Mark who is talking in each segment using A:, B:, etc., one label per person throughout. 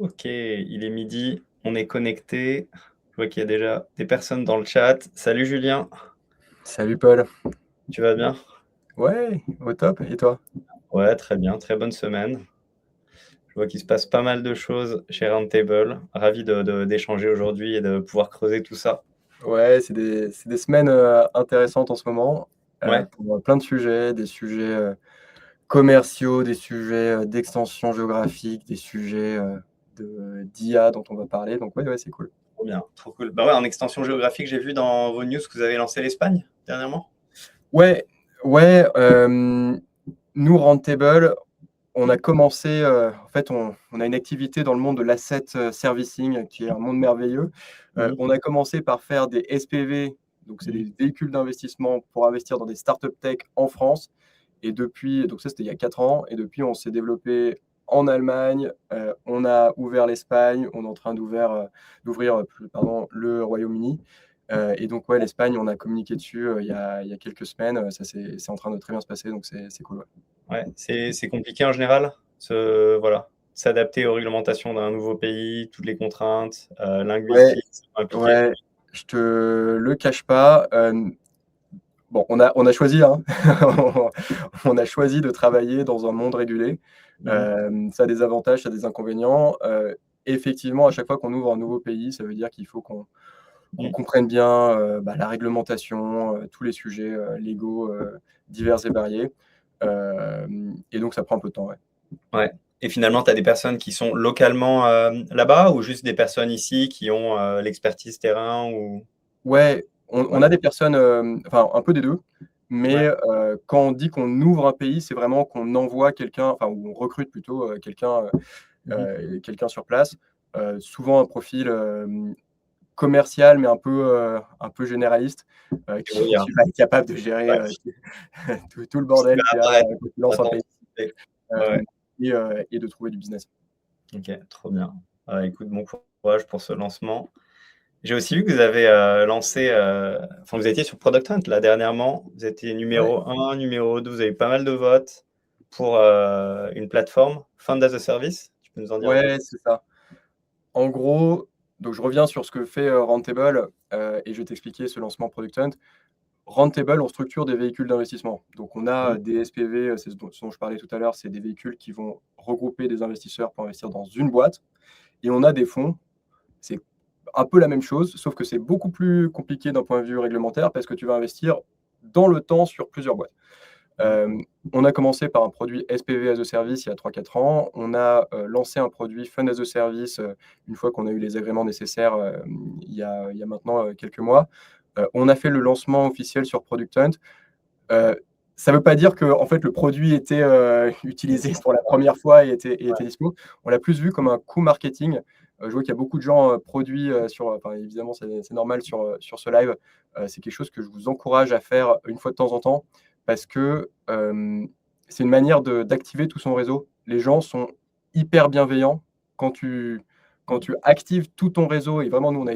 A: Ok, il est midi, on est connecté. Je vois qu'il y a déjà des personnes dans le chat. Salut Julien,
B: Salut Paul.
A: tu vas bien?
B: Ouais, au top. Et toi?
A: Ouais, très bien, très bonne semaine. Je vois qu'il se passe pas mal de choses chez Roundtable. Ravi d'échanger aujourd'hui et de pouvoir creuser tout ça.
B: Ouais, c'est des semaines intéressantes en ce moment
A: Ouais,
B: pour plein de sujets, des sujets commerciaux, des sujets d'extension géographique, des sujets d'IA dont on va parler. Donc ouais, c'est cool.
A: trop bien, trop cool. Bah ouais, en extension géographique, j'ai vu dans vos news que vous avez lancé l'Espagne dernièrement.
B: Ouais, ouais. Nous, Roundtable, on a commencé, en fait, on a une activité dans le monde de l'asset servicing, qui est un monde merveilleux.
A: Mhm.
B: On a commencé par faire des SPV, donc c'est
A: Mhm.
B: des véhicules d'investissement pour investir dans des startups tech en France. Et depuis, donc ça c'était il y a 4 ans, et depuis on s'est développé en Allemagne, on a ouvert l'Espagne, on est en train d'ouvrir pardon, le Royaume-Uni. Et donc ouais, l'Espagne, on a communiqué dessus il y a quelques semaines, ça c'est en train de très bien se passer, donc c'est cool. Ouais.
A: Ouais, c'est compliqué en général, voilà, s'adapter aux réglementations d'un nouveau pays, toutes les contraintes
B: Ouais,
A: linguistiques, c'est impliqué.
B: ouais, je te le cache pas. Bon, on a choisi, hein. On a choisi de travailler dans un monde régulé.
A: Mhm.
B: Ça a des avantages, ça a des inconvénients. Effectivement, à chaque fois qu'on ouvre un nouveau pays, ça veut dire qu'il faut qu'on
A: Mhm.
B: comprenne bien la réglementation, tous les sujets légaux divers et variés. Et donc, ça prend un peu de temps. Ouais.
A: Ouais. Et finalement, tu as des personnes qui sont localement là-bas ou juste des personnes ici qui ont l'expertise terrain ou...
B: Ouais, on
A: Ouais,
B: a des personnes, enfin un peu des 2,
A: ouais.
B: mais quand on dit qu'on ouvre un pays, c'est vraiment qu'on envoie quelqu'un, enfin ou on recrute plutôt,
A: Mhm.
B: quelqu'un sur place. Souvent un profil, commercial, mais un peu généraliste,
A: Débrouillard.
B: qui va être capable de gérer,
A: Ouais.
B: tout le
A: Ce qui
B: bordel
A: va
B: qu'il y a,
A: apparaître.
B: quand tu lances un
A: Attends.
B: pays,
A: Ouais, ouais.
B: hem, et de trouver du business.
A: Ok, trop bien. Écoute, bon courage pour ce lancement. J'ai aussi vu que vous avez lancé, enfin vous étiez sur Product Hunt là dernièrement, vous étiez
B: Ouais,
A: numéro un, numéro 2, vous avez eu pas mal de votes pour une plateforme, Fund as a Service. Tu peux nous en dire un peu
B: ouais,
A: plus?
B: c'est ça. En gros, donc je reviens sur ce que fait, Roundtable, et je vais t'expliquer ce lancement Product Hunt. Roundtable, on structure des véhicules d'investissement. Donc on a
A: Mhm.
B: des SPV, c'est ce dont je parlais tout à l'heure, c'est des véhicules qui vont regrouper des investisseurs pour investir dans une boîte. Et on a des fonds, c'est un peu la même chose, sauf que c'est beaucoup plus compliqué d'un point de vue réglementaire parce que tu vas investir dans le temps sur plusieurs boîtes.
A: Mhm.
B: On a commencé par un produit SPV as a Service il y a 3-4 ans. On a lancé un produit Fund as a Service une fois qu'on a eu les agréments nécessaires il y a maintenant quelques mois. On a fait le lancement officiel sur Product Hunt. Euh, Ça ne veut pas dire que en fait, le produit était utilisé
A: Existe.
B: pour la première fois et était dispo. On l'a plus vu comme un coût marketing. Je vois qu'il y a beaucoup de gens produits enfin, évidemment, c'est normal sur ce live. C'est quelque chose que je vous encourage à faire une fois de temps en temps parce que c'est une manière d'activer tout son réseau. Les gens sont hyper bienveillants quand quand
A: Mhm.
B: tu actives tout ton réseau. Et vraiment, nous, on a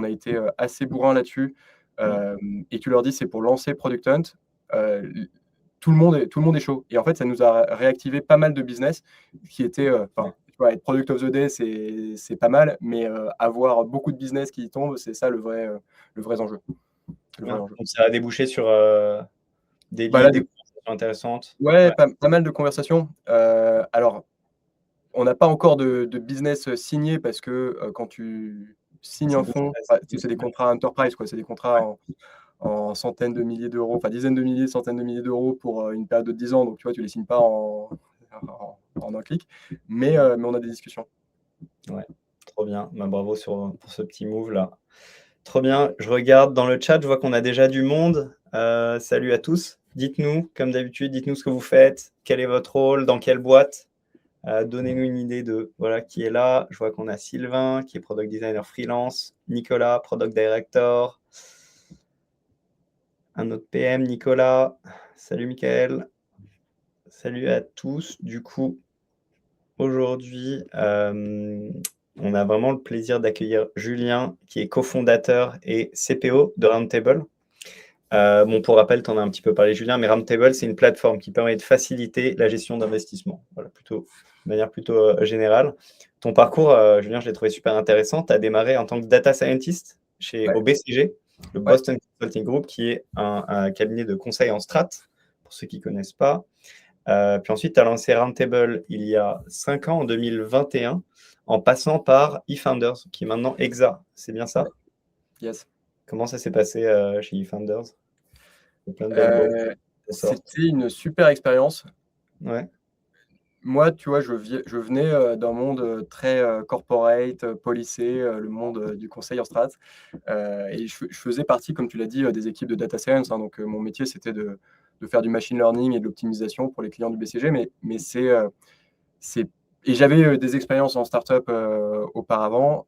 B: été assez bourrin là-dessus.
A: Mhm.
B: Et tu leur dis c'est pour lancer Product Hunt, tout le monde est chaud. Et en fait, ça nous a réactivé pas mal de business qui était,
A: Ouais.
B: enfin, tu vois, être Product of the Day, c'est pas mal, mais avoir beaucoup de business qui tombent, c'est ça le vrai enjeu. Le vrai
A: Bien.
B: enjeu.
A: Donc ça a débouché sur des
B: Bah
A: leads,
B: là,
A: des conversations intéressantes.
B: ouais,
A: Ouais.
B: pas mal de conversations. Alors, on n'a pas encore de business signé parce que quand tu signes
A: C'est
B: un
A: beau.
B: fonds, bah, c'est des contrats enterprise, quoi. C'est des contrats en centaines de milliers d'euros, enfin dizaines de milliers, centaines de milliers d'euros pour une période de 10 ans. Donc, tu vois, tu les signes pas en un clic. Mais on a des discussions.
A: Ouais, trop bien. Bah, bravo pour ce petit move là. Trop bien. Je regarde dans le chat, je vois qu'on a déjà du monde. Salut à tous. Dites-nous, comme d'habitude, dites-nous ce que vous faites, quel est votre rôle, dans quelle boîte. Donnez-nous une idée de voilà qui est là. Je vois qu'on a Sylvain qui est product designer freelance, Nicolas, product director, un autre PM, Nicolas. Salut Michael. Salut à tous. Du coup, aujourd'hui, on a vraiment le plaisir d'accueillir Julien, qui est cofondateur et CPO de Roundtable. Bon, pour rappel, tu en as un petit peu parlé, Julien, mais Roundtable, c'est une plateforme qui permet de faciliter la gestion d'investissement, voilà, plutôt, de manière plutôt générale. Ton parcours, Julien, je l'ai trouvé super intéressant. Tu as démarré en tant que data scientist
B: Ouais,
A: au BCG, le
B: ouais.
A: Boston Consulting Group, qui est un cabinet de conseil en strat, pour ceux qui ne connaissent pas. Puis ensuite, tu as lancé Roundtable il y a 5 ans, en 2021, en passant par eFounders, qui est maintenant Exa. C'est bien
B: Ouais,
A: ça?
B: yes.
A: Comment ça s'est passé chez eFounders? Il y a plein de belles boîtes
B: Heu,
A: qui sortent.
B: C'était une super expérience.
A: Ouais.
B: Moi, tu vois, je venais, d'un monde, très, corporate, policé, le monde, du conseil en strat, et je faisais partie, comme tu l'as dit, des équipes de data science, hein, donc mon métier, c'était de faire du machine learning et de l'optimisation pour les clients du BCG, mais c'est et j'avais, des expériences en startup, auparavant,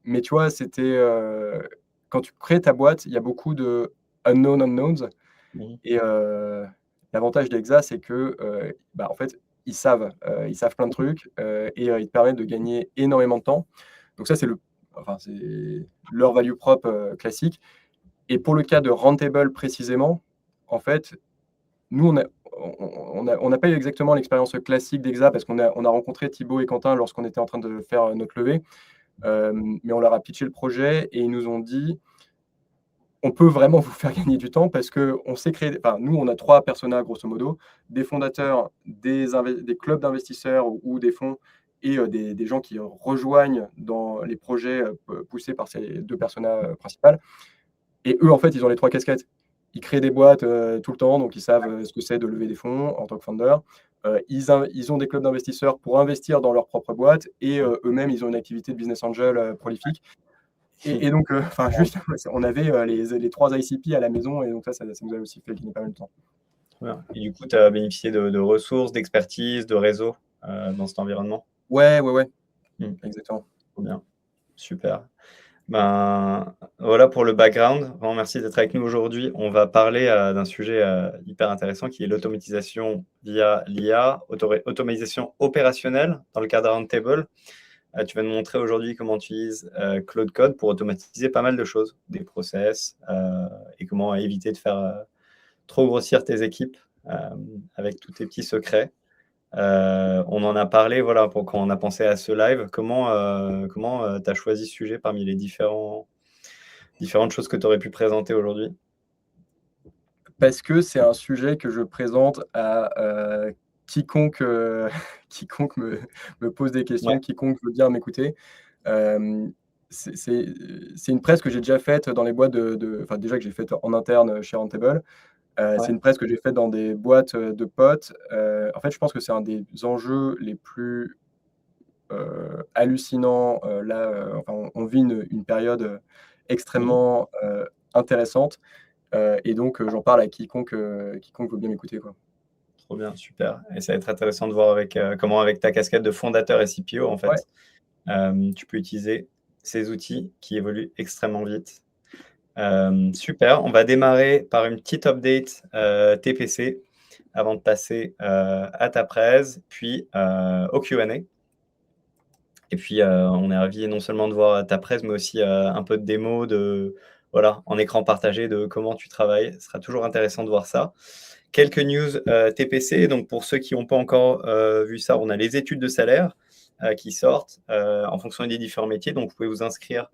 B: mais tu vois, c'était, quand tu crées ta boîte, il y a beaucoup de unknown unknowns.
A: Mmh.
B: Et l'avantage d'Exa, c'est que, bah, en fait, ils savent plein de trucs, et ils te permettent de gagner énormément de temps. Donc ça, c'est leur value prop, classique. Et pour le cas de Roundtable précisément, en fait, nous, on n'a pas eu exactement l'expérience classique d'Exa parce qu'on a rencontré Thibaut et Quentin lorsqu'on était en train de faire, notre levée. Mais on leur a pitché le projet et ils nous ont dit: on peut vraiment vous faire gagner du temps parce qu'on sait créer, enfin, nous, on a 3 personas grosso modo, des fondateurs, des clubs d'investisseurs ou des fonds et des gens qui rejoignent dans les projets, poussés par ces 2 personas, principales. Et eux, en fait, ils ont les 3 casquettes. Ils créent des boîtes, tout le temps, donc ils savent, ce que c'est de lever des fonds en tant que founder. Ils ont des clubs d'investisseurs pour investir dans leur propre boîte et eux-mêmes, ils ont une activité de business angel, prolifique. Et donc, enfin juste, on avait, les 3 ICP à la maison et donc ça nous a aussi fait gagner pas mal de temps.
A: Trop bien. Et du coup, tu as bénéficié de ressources, d'expertise, de réseaux dans cet environnement?
B: Ouais, ouais, ouais,
A: Mmh.
B: exactement.
A: Trop bien. Super. Ben, voilà pour le background. Vraiment merci d'être avec nous aujourd'hui. On va parler, d'un sujet, hyper intéressant qui est l'automatisation via l'IA, automatisation opérationnelle dans le cadre Roundtable. Tu vas nous montrer aujourd'hui comment tu utilises, Claude Code pour automatiser pas mal de choses, des process, et comment éviter de faire, trop grossir tes équipes, avec tous tes petits secrets. On en a parlé, voilà, quand on a pensé à ce live. Comment tu as choisi ce sujet parmi les différentes choses que tu aurais pu présenter aujourd'hui?
B: Parce que c'est un sujet que je présente à, quiconque, quiconque me pose des
A: Ouais,
B: questions, quiconque veut bien m'écouter. Hem, c'est une presse que j'ai déjà faite dans les boîtes enfin déjà que j'ai faite en interne chez Roundtable. C'est
A: ouais.
B: une presse que j'ai faite dans des boîtes, de potes. En fait, je pense que c'est un des enjeux les plus, hallucinants, là, enfin, on vit une période,
A: Mmh.
B: extrêmement, intéressante, et donc j'en parle à quiconque veut bien m'écouter, quoi.
A: Trop bien, super, et ça va être intéressant de voir avec, comment avec ta casquette de fondateur et CPO, en
B: Ouais,
A: fait, tu peux utiliser ces outils qui évoluent extrêmement vite. Super, on va démarrer par une petite update, TPC avant de passer, à ta presse, puis, au Q&A. Et puis, on est ravis non seulement de voir ta presse, mais aussi, un peu de démo voilà, en écran partagé de comment tu travailles. Ce sera toujours intéressant de voir ça. Quelques news, TPC. Donc pour ceux qui n'ont pas encore, vu ça, on a les études de salaire, qui sortent, en fonction des différents métiers. Donc vous pouvez vous inscrire,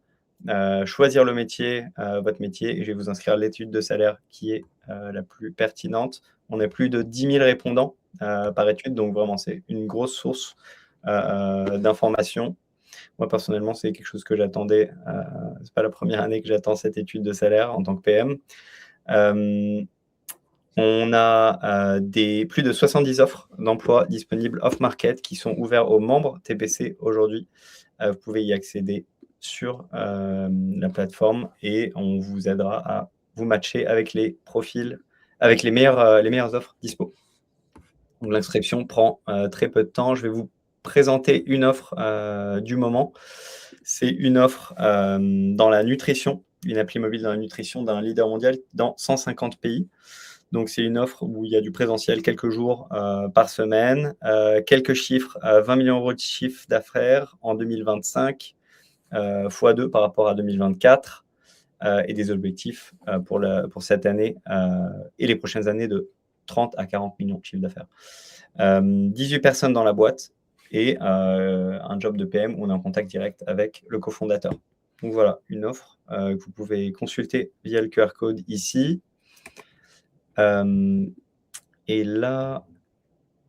A: choisir le métier, votre métier, et je vais vous inscrire l'étude de salaire qui est, la plus pertinente. On a plus de 10 000 répondants, par étude, donc vraiment c'est une grosse source, d'informations. Moi, personnellement, c'est quelque chose que j'attendais. C'est pas la première année que j'attends cette étude de salaire en tant que PM. Euh, on a plus de 70 offres d'emploi disponibles off-market qui sont ouvertes aux membres TPC aujourd'hui. Vous pouvez y accéder sur la plateforme et on vous aidera à vous matcher avec les profils, avec les meilleures offres dispo. Donc, l'inscription prend très peu de temps. Je vais vous présenter une offre du moment. C'est une offre dans la nutrition, une appli mobile dans la nutrition d'un leader mondial dans 150 pays. Donc, c'est une offre où il y a du présentiel quelques jours par semaine, quelques chiffres, 20 millions d'euros de chiffre d'affaires en 2025, x2 par rapport à 2024, et des objectifs pour cette année et les prochaines années de 30 à 40 millions de chiffre d'affaires. 18 personnes dans la boîte et un job de PM où on est en contact direct avec le cofondateur. Donc voilà, une offre que vous pouvez consulter via le QR code ici. Et là,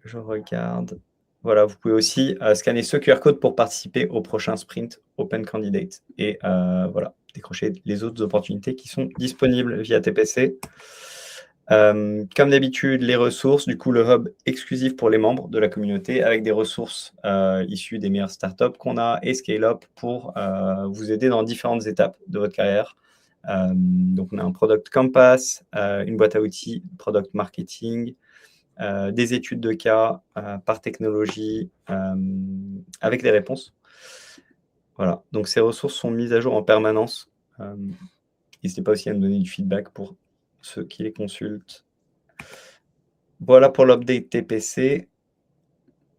A: je regarde. Voilà, vous pouvez aussi scanner ce QR code pour participer au prochain sprint Open Candidate et voilà, décrocher les autres opportunités qui sont disponibles via TPC. Comme d'habitude, les ressources, du coup, le hub exclusif pour les membres de la communauté avec des ressources issues des meilleures startups qu'on a et scale-up pour vous aider dans différentes étapes de votre carrière. Donc, on a un Product Compass, une boîte à outils, Product Marketing, des études de cas par technologie avec des réponses. Voilà, donc ces ressources sont mises à jour en permanence. N'hésitez pas aussi à nous donner du feedback pour ceux qui les consultent. Voilà pour l'update TPC.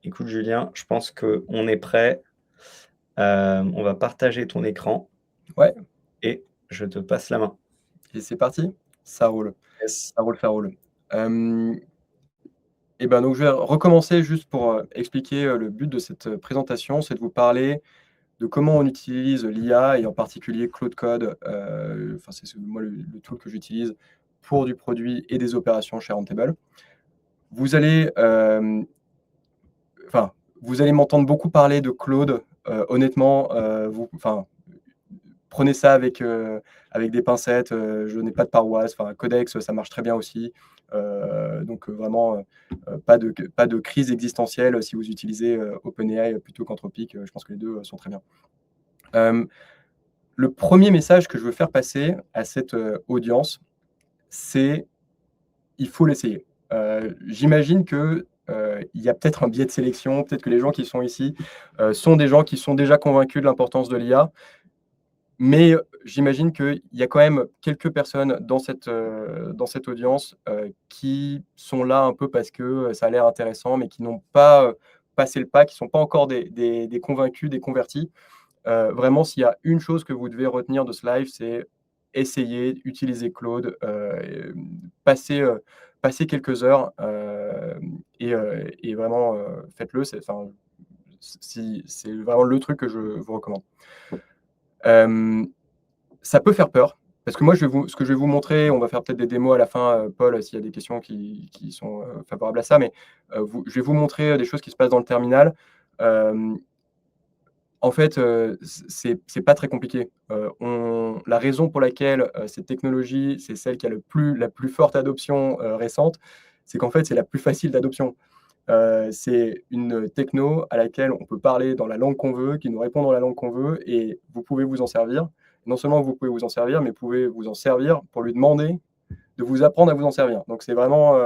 A: Écoute, Julien, je pense qu'on est prêt. On va partager ton écran.
B: Ouais.
A: Et je te passe la main.
B: Et c'est parti, ça roule.
A: Yes.
B: Ça roule, ça roule. Et ben donc je vais recommencer juste pour expliquer le but de cette présentation, c'est de vous parler de comment on utilise l'IA et en particulier Claude Code. C'est moi le tool que j'utilise pour du produit et des opérations chez Rentable. Vous allez m'entendre beaucoup parler de Claude. Honnêtement, prenez ça avec des pincettes. Je n'ai pas de paroisse. Codex, ça marche très bien aussi. Donc vraiment, pas de crise existentielle si vous utilisez OpenAI plutôt qu'Anthropic. Je pense que les deux sont très bien. Le premier message que je veux faire passer à cette audience, c'est il faut l'essayer. J'imagine que il y a peut-être un biais de sélection, peut-être que les gens qui sont ici sont des gens qui sont déjà convaincus de l'importance de l'IA, mais j'imagine qu'il y a quand même quelques personnes dans cette audience qui sont là un peu parce que ça a l'air intéressant, mais qui n'ont pas passé le pas, qui ne sont pas encore des convaincus, des convertis. Vraiment, s'il y a une chose que vous devez retenir de ce live, c'est essayer, utiliser Claude, passer quelques heures et vraiment faites-le. C'est vraiment le truc que je vous recommande. Ça peut faire peur, parce que moi, ce que je vais vous montrer, on va faire peut-être des démos à la fin, Paul, s'il y a des questions qui sont favorables à ça, mais je vais vous montrer des choses qui se passent dans le terminal. En fait, c'est pas très compliqué. La raison pour laquelle cette technologie, c'est celle qui a la plus forte adoption récente, c'est qu'en fait, c'est la plus facile d'adoption. C'est une techno à laquelle on peut parler dans la langue qu'on veut, qui nous répond dans la langue qu'on veut, et vous pouvez vous en servir. Non seulement vous pouvez vous en servir, mais vous pouvez vous en servir pour lui demander de vous apprendre à vous en servir. Donc c'est vraiment,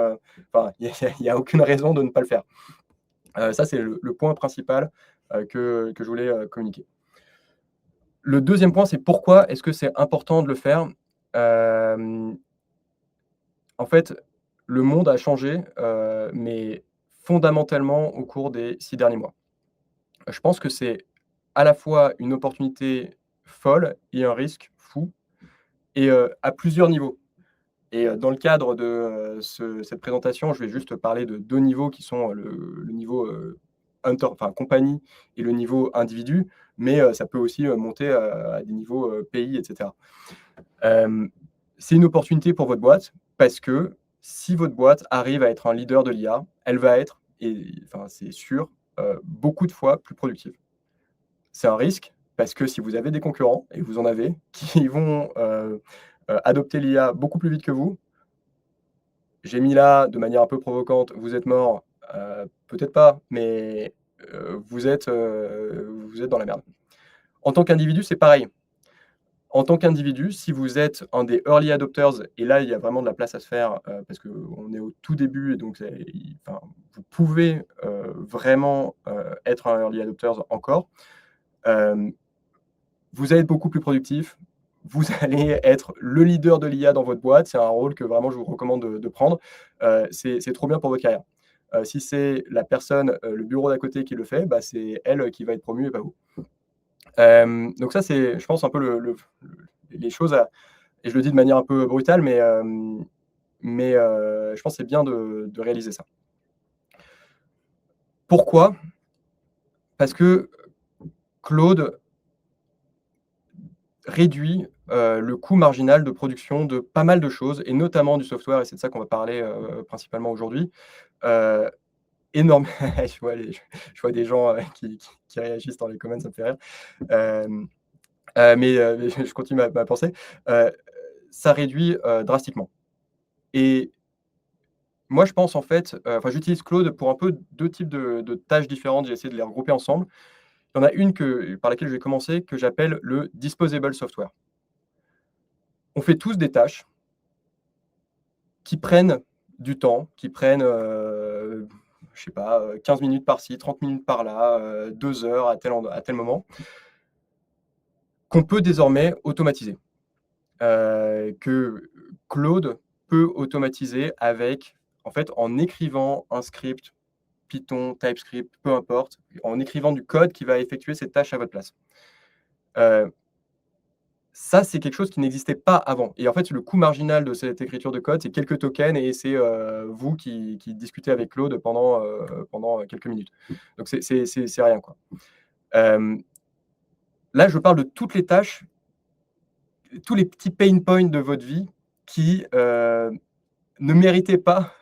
B: il n'y a aucune raison de ne pas le faire. Ça, c'est le point principal que je voulais communiquer. Le deuxième point, c'est pourquoi est-ce que c'est important de le faire. En fait, le monde a changé, mais fondamentalement au cours des 6 derniers mois. Je pense que c'est à la fois une opportunité folle et un risque fou, et à plusieurs niveaux. Et dans le cadre de cette présentation, je vais juste parler de 2 niveaux qui sont le niveau compagnie et le niveau individu, mais ça peut aussi monter à des niveaux pays, etc. C'est une opportunité pour votre boîte parce que si votre boîte arrive à être un leader de l'IA, elle va être, c'est sûr, beaucoup de fois plus productive. C'est un risque parce que si vous avez des concurrents, et vous en avez, qui vont adopter l'IA beaucoup plus vite que vous, j'ai mis là, de manière un peu provocante, vous êtes mort, peut-être pas, mais vous êtes dans la merde. En tant qu'individu, c'est pareil. En tant qu'individu, si vous êtes un des early adopters, et là, il y a vraiment de la place à se faire, parce qu'on est au tout début, et donc vous pouvez vraiment être un early adopter encore, vous allez être beaucoup plus productif, vous allez être le leader de l'IA dans votre boîte, c'est un rôle que vraiment je vous recommande de prendre, c'est trop bien pour votre carrière. Si c'est la personne, le bureau d'à côté qui le fait, c'est elle qui va être promue et pas vous. Donc ça, c'est, je pense, un peu les choses et je le dis de manière un peu brutale, mais je pense que c'est bien de réaliser ça. Pourquoi ? Parce que Claude réduit le coût marginal de production de pas mal de choses, et notamment du software, et c'est de ça qu'on va parler principalement aujourd'hui. Énorme. Je vois des gens qui réagissent dans les comments, ça me fait rire. Mais je continue ma pensée. Ça réduit drastiquement. Et moi, je pense en fait, j'utilise Claude pour un peu deux types de tâches différentes. J'ai essayé de les regrouper ensemble. Il y en a une par laquelle je vais commencer, que j'appelle le disposable software. On fait tous des tâches qui prennent du temps, qui prennent, je sais pas, 15 minutes par-ci, 30 minutes par-là, 2 heures à tel moment, qu'on peut désormais automatiser. Que Claude peut automatiser en écrivant un script Python, TypeScript, peu importe, en écrivant du code qui va effectuer cette tâche à votre place. Ça, c'est quelque chose qui n'existait pas avant. Et en fait, le coût marginal de cette écriture de code, c'est quelques tokens, et c'est vous qui discutez avec Claude pendant quelques minutes. Donc, c'est rien, quoi. Là, je parle de toutes les tâches, tous les petits pain points de votre vie qui ne méritaient pas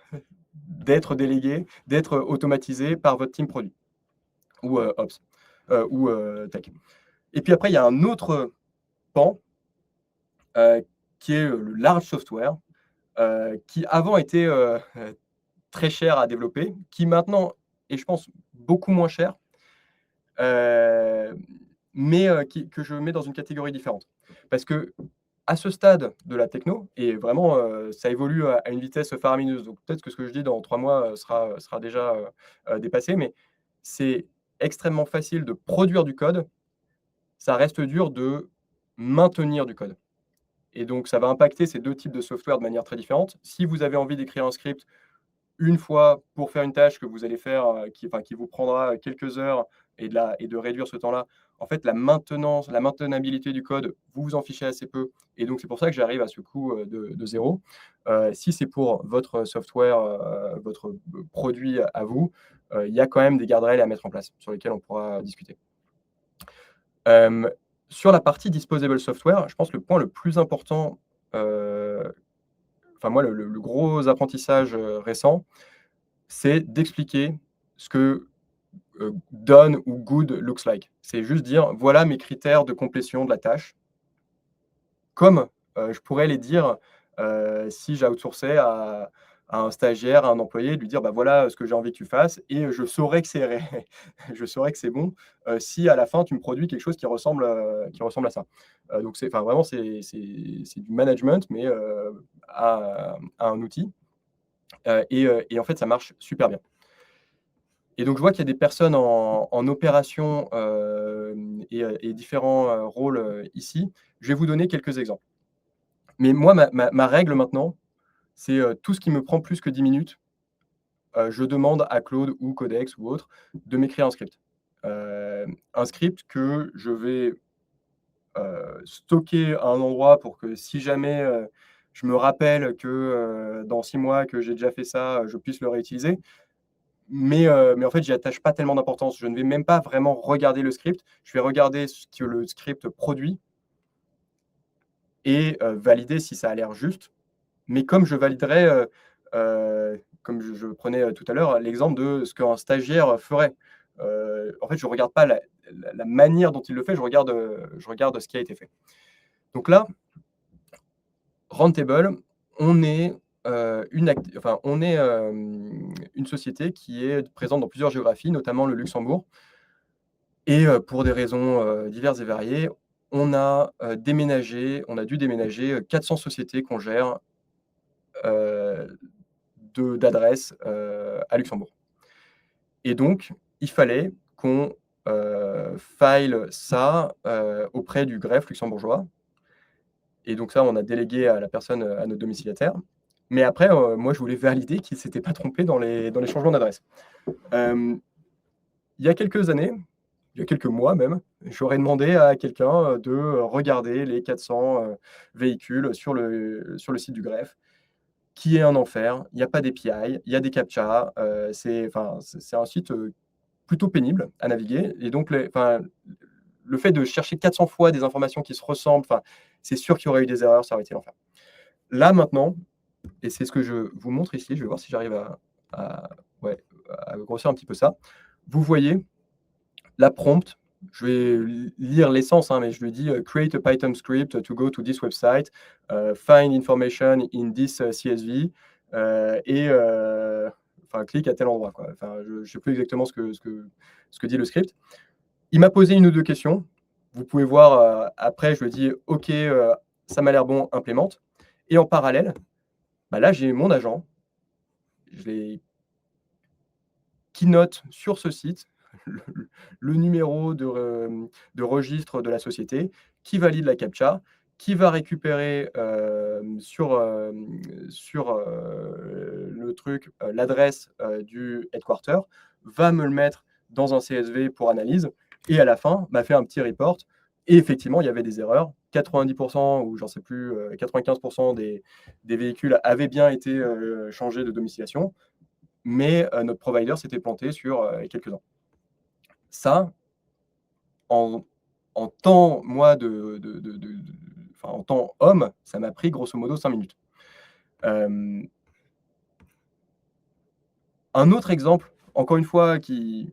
B: d'être délégués, d'être automatisés par votre team produit ou Ops ou Tech. Et puis après, il y a un autre pan qui est le large software, qui avant était très cher à développer, qui maintenant est, je pense, beaucoup moins cher, mais que je mets dans une catégorie différente. Parce que à ce stade de la techno, et vraiment, ça évolue à une vitesse faramineuse. Donc peut-être que ce que je dis dans 3 mois sera déjà dépassé, mais c'est extrêmement facile de produire du code. Ça reste dur de maintenir du code. Et donc, ça va impacter ces deux types de software de manière très différente. Si vous avez envie d'écrire un script une fois pour faire une tâche que vous allez faire, qui vous prendra quelques heures, et de réduire ce temps-là, en fait, la maintenabilité du code, vous vous en fichez assez peu. Et donc, c'est pour ça que j'arrive à ce coût de 0. Si c'est pour votre software, votre produit à vous, il y a quand même des garde-rails à mettre en place sur lesquels on pourra discuter. Sur la partie disposable software, je pense que le point le plus important, moi, le gros apprentissage récent, c'est d'expliquer ce que done ou good looks like. C'est juste dire, voilà mes critères de complétion de la tâche, comme je pourrais les dire si j'outsourçais à un stagiaire, à un employé, de lui dire, bah voilà ce que j'ai envie que tu fasses, et je saurais que c'est je saurais que c'est bon si à la fin tu me produis quelque chose qui ressemble à ça. Donc vraiment c'est du management, mais à un outil. Et en fait, ça marche super bien. Et donc, je vois qu'il y a des personnes en opération et différents rôles ici. Je vais vous donner quelques exemples. Mais moi, ma règle maintenant, c'est tout ce qui me prend plus que 10 minutes, je demande à Claude ou Codex ou autre de m'écrire un script. Un script que je vais stocker à un endroit pour que si jamais je me rappelle que dans 6 mois que j'ai déjà fait ça, je puisse le réutiliser. Mais en fait, j'y attache pas tellement d'importance. Je ne vais même pas vraiment regarder le script. Je vais regarder ce que le script produit et valider si ça a l'air juste. Mais comme je validerais, comme je prenais tout à l'heure l'exemple de ce qu'un stagiaire ferait. En fait, je regarde pas la manière dont il le fait, je regarde ce qui a été fait. Donc là, Roundtable, on est une société qui est présente dans plusieurs géographies, notamment le Luxembourg. Et pour des raisons diverses et variées, on a dû déménager 400 sociétés qu'on gère d'adresses à Luxembourg. Et donc, il fallait qu'on file ça auprès du greffe luxembourgeois. Et donc ça, on a délégué à la personne, à notre domiciliataire. Mais après, moi, je voulais valider qu'il ne s'était pas trompé dans les changements d'adresse. Il y a quelques années, il y a quelques mois même, j'aurais demandé à quelqu'un de regarder les 400 véhicules sur le site du greffe, qui est un enfer. Il n'y a pas d'API, il y a des CAPTCHA. C'est un site plutôt pénible à naviguer. Et donc, le fait de chercher 400 fois des informations qui se ressemblent, c'est sûr qu'il y aurait eu des erreurs, ça aurait été l'enfer. Là, maintenant, et c'est ce que je vous montre ici, je vais voir si j'arrive à grossir un petit peu ça. Vous voyez la prompt, je vais lire l'essence, mais je lui dis create a Python script to go to this website, find information in this CSV, et clique à tel endroit, quoi. Je ne sais plus exactement ce que dit le script. Il m'a posé une ou deux questions. Vous pouvez voir, après, je lui dis OK, ça m'a l'air bon, implémente. Et en parallèle, là, j'ai mon agent. Je l'ai keynote sur ce site, le numéro de registre de la société, qui valide la CAPTCHA, qui va récupérer sur le truc l'adresse du headquarter, va me le mettre dans un CSV pour analyse, et à la fin, m'a fait un petit report. Et effectivement, il y avait des erreurs. 90% ou j'en sais plus, 95% des véhicules avaient bien été changés de domiciliation, mais notre provider s'était planté sur quelques-uns. Ça, en temps, moi, en temps homme, ça m'a pris grosso modo 5 minutes. Un autre exemple, encore une fois, qui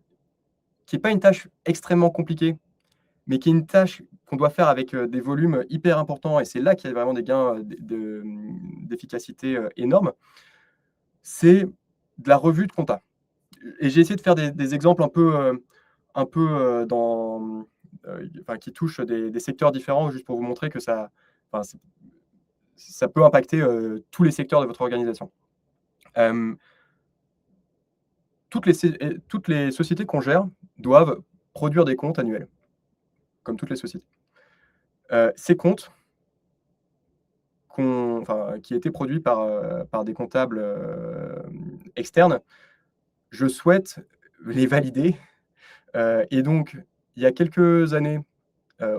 B: n'est pas une tâche extrêmement compliquée, mais qui est une tâche qu'on doit faire avec des volumes hyper importants, et c'est là qu'il y a vraiment des gains d'efficacité énormes, c'est de la revue de compta. Et j'ai essayé de faire des exemples un peu qui touchent des secteurs différents, juste pour vous montrer que ça peut impacter tous les secteurs de votre organisation. Toutes les sociétés qu'on gère doivent produire des comptes annuels, comme toutes les sociétés. Ces comptes qui étaient produits par des comptables externes, je souhaite les valider. Et donc, il y a quelques années,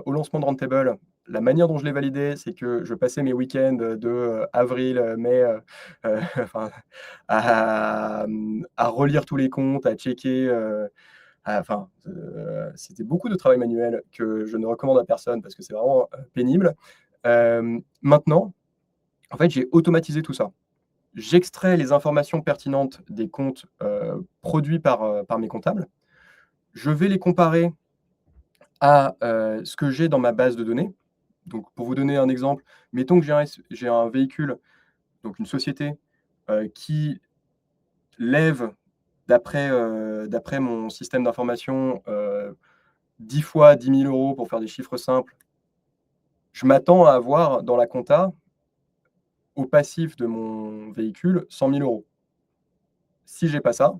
B: au lancement de Roundtable, la manière dont je l'ai validé, c'est que je passais mes week-ends de avril, mai, à relire tous les comptes, à checker. C'était beaucoup de travail manuel que je ne recommande à personne parce que c'est vraiment pénible. Maintenant, en fait, j'ai automatisé tout ça. J'extrais les informations pertinentes des comptes produits par mes comptables. Je vais les comparer à ce que j'ai dans ma base de données. Donc, pour vous donner un exemple, mettons que j'ai un véhicule, donc une société, qui lève, d'après mon système d'information, 10 fois 10 000 € pour faire des chiffres simples. Je m'attends à avoir dans la compta, au passif de mon véhicule, 100 000 €. Si j'ai pas ça,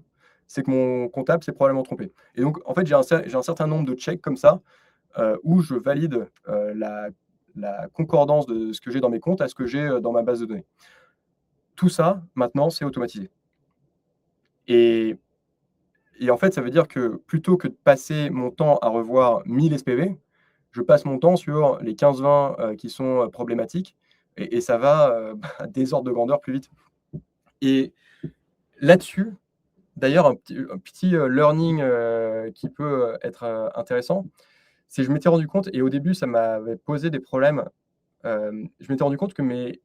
B: c'est que mon comptable s'est probablement trompé. Et donc, en fait, j'ai un certain nombre de checks comme ça, où je valide la concordance de ce que j'ai dans mes comptes à ce que j'ai dans ma base de données. Tout ça, maintenant, c'est automatisé. Et en fait, ça veut dire que plutôt que de passer mon temps à revoir 1000 SPV, je passe mon temps sur les 15-20 qui sont problématiques, et ça va des ordres de grandeur plus vite. Et là-dessus, d'ailleurs, un petit learning qui peut être intéressant, c'est que je m'étais rendu compte, et au début, ça m'avait posé des problèmes. Je m'étais rendu compte que mes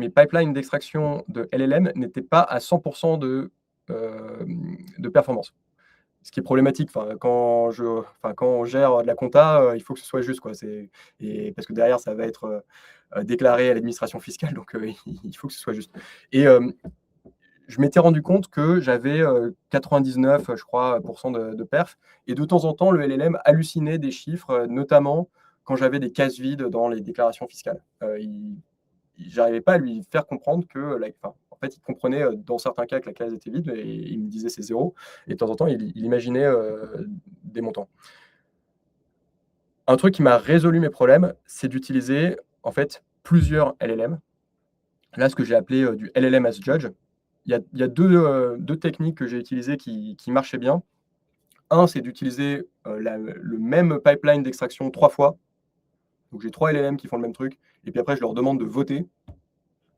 B: pipelines d'extraction de LLM n'étaient pas à 100% de performance. Ce qui est problématique. Quand on gère de la compta, il faut que ce soit juste, quoi. Parce que derrière, ça va être déclaré à l'administration fiscale, donc il faut que ce soit juste. Et je m'étais rendu compte que j'avais 99, je crois, de perf, et de temps en temps, le LLM hallucinait des chiffres, notamment quand j'avais des cases vides dans les déclarations fiscales. J'arrivais pas à lui faire comprendre que, en fait, il comprenait dans certains cas que la case était vide, et il me disait c'est 0, et de temps en temps, il imaginait des montants. Un truc qui m'a résolu mes problèmes, c'est d'utiliser, en fait, plusieurs LLM. Là, ce que j'ai appelé du LLM as Judge. Il y a deux techniques que j'ai utilisées qui marchaient bien. Un, c'est d'utiliser le même pipeline d'extraction 3 fois. Donc, j'ai 3 LLM qui font le même truc, et puis après, je leur demande de voter.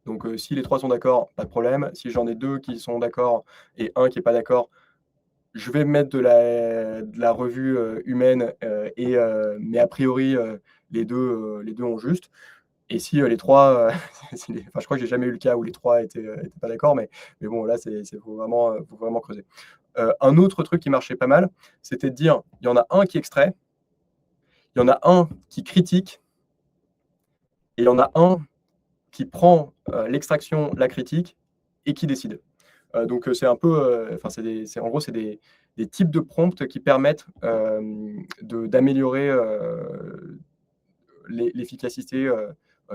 B: Donc, si les 3 sont d'accord, pas de problème. Si j'en ai 2 qui sont d'accord et un qui n'est pas d'accord, je vais mettre de la revue humaine, mais a priori, les deux ont juste. Et si les trois, enfin, je crois que j'ai jamais eu le cas où les trois étaient pas d'accord, mais bon, là, faut vraiment creuser. Un autre truc qui marchait pas mal, c'était de dire, il y en a un qui extrait, il y en a un qui critique, et il y en a un qui prend l'extraction, la critique, et qui décide. Donc c'est un peu, enfin en gros c'est des types de prompts qui permettent d'améliorer l'efficacité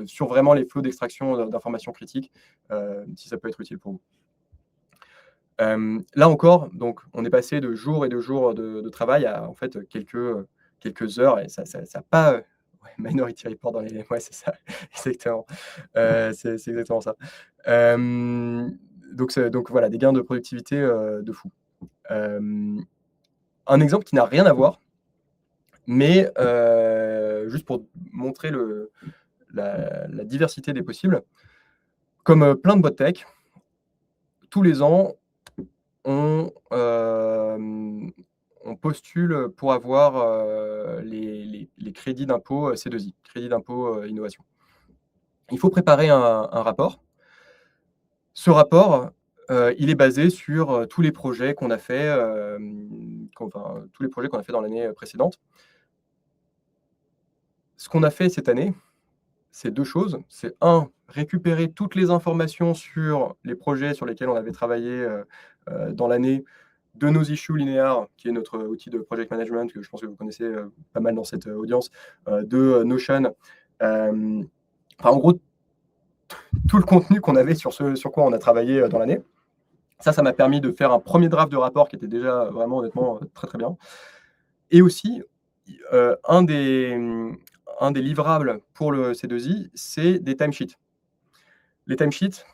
B: sur vraiment les flots d'extraction d'informations critiques, si ça peut être utile pour vous. Là encore, donc on est passé de jours et de jours de travail à en fait quelques heures, et ça a pas ouais, Minority Report dans les ouais, c'est ça, exactement. C'est exactement ça. Donc voilà, des gains de productivité de fou. Un exemple qui n'a rien à voir, mais juste pour montrer la diversité des possibles. Comme plein de boîtes tech, tous les ans, on postule pour avoir les crédits d'impôt C2I, crédit d'impôt innovation. Il faut préparer un rapport. Ce rapport, il est basé sur tous les projets qu'on a fait, tous les projets qu'on a fait dans l'année précédente. Ce qu'on a fait cette année, c'est deux choses. C'est un, récupérer toutes les informations sur les projets sur lesquels on avait travaillé dans l'année, de nos issues linéaires, qui est notre outil de project management, que je pense que vous connaissez pas mal dans cette audience, de Notion. En gros, tout le contenu qu'on avait sur quoi on a travaillé dans l'année. Ça m'a permis de faire un premier draft de rapport qui était déjà vraiment honnêtement très très bien. Et aussi, un des livrables pour le C2I, c'est des timesheets. Les timesheets,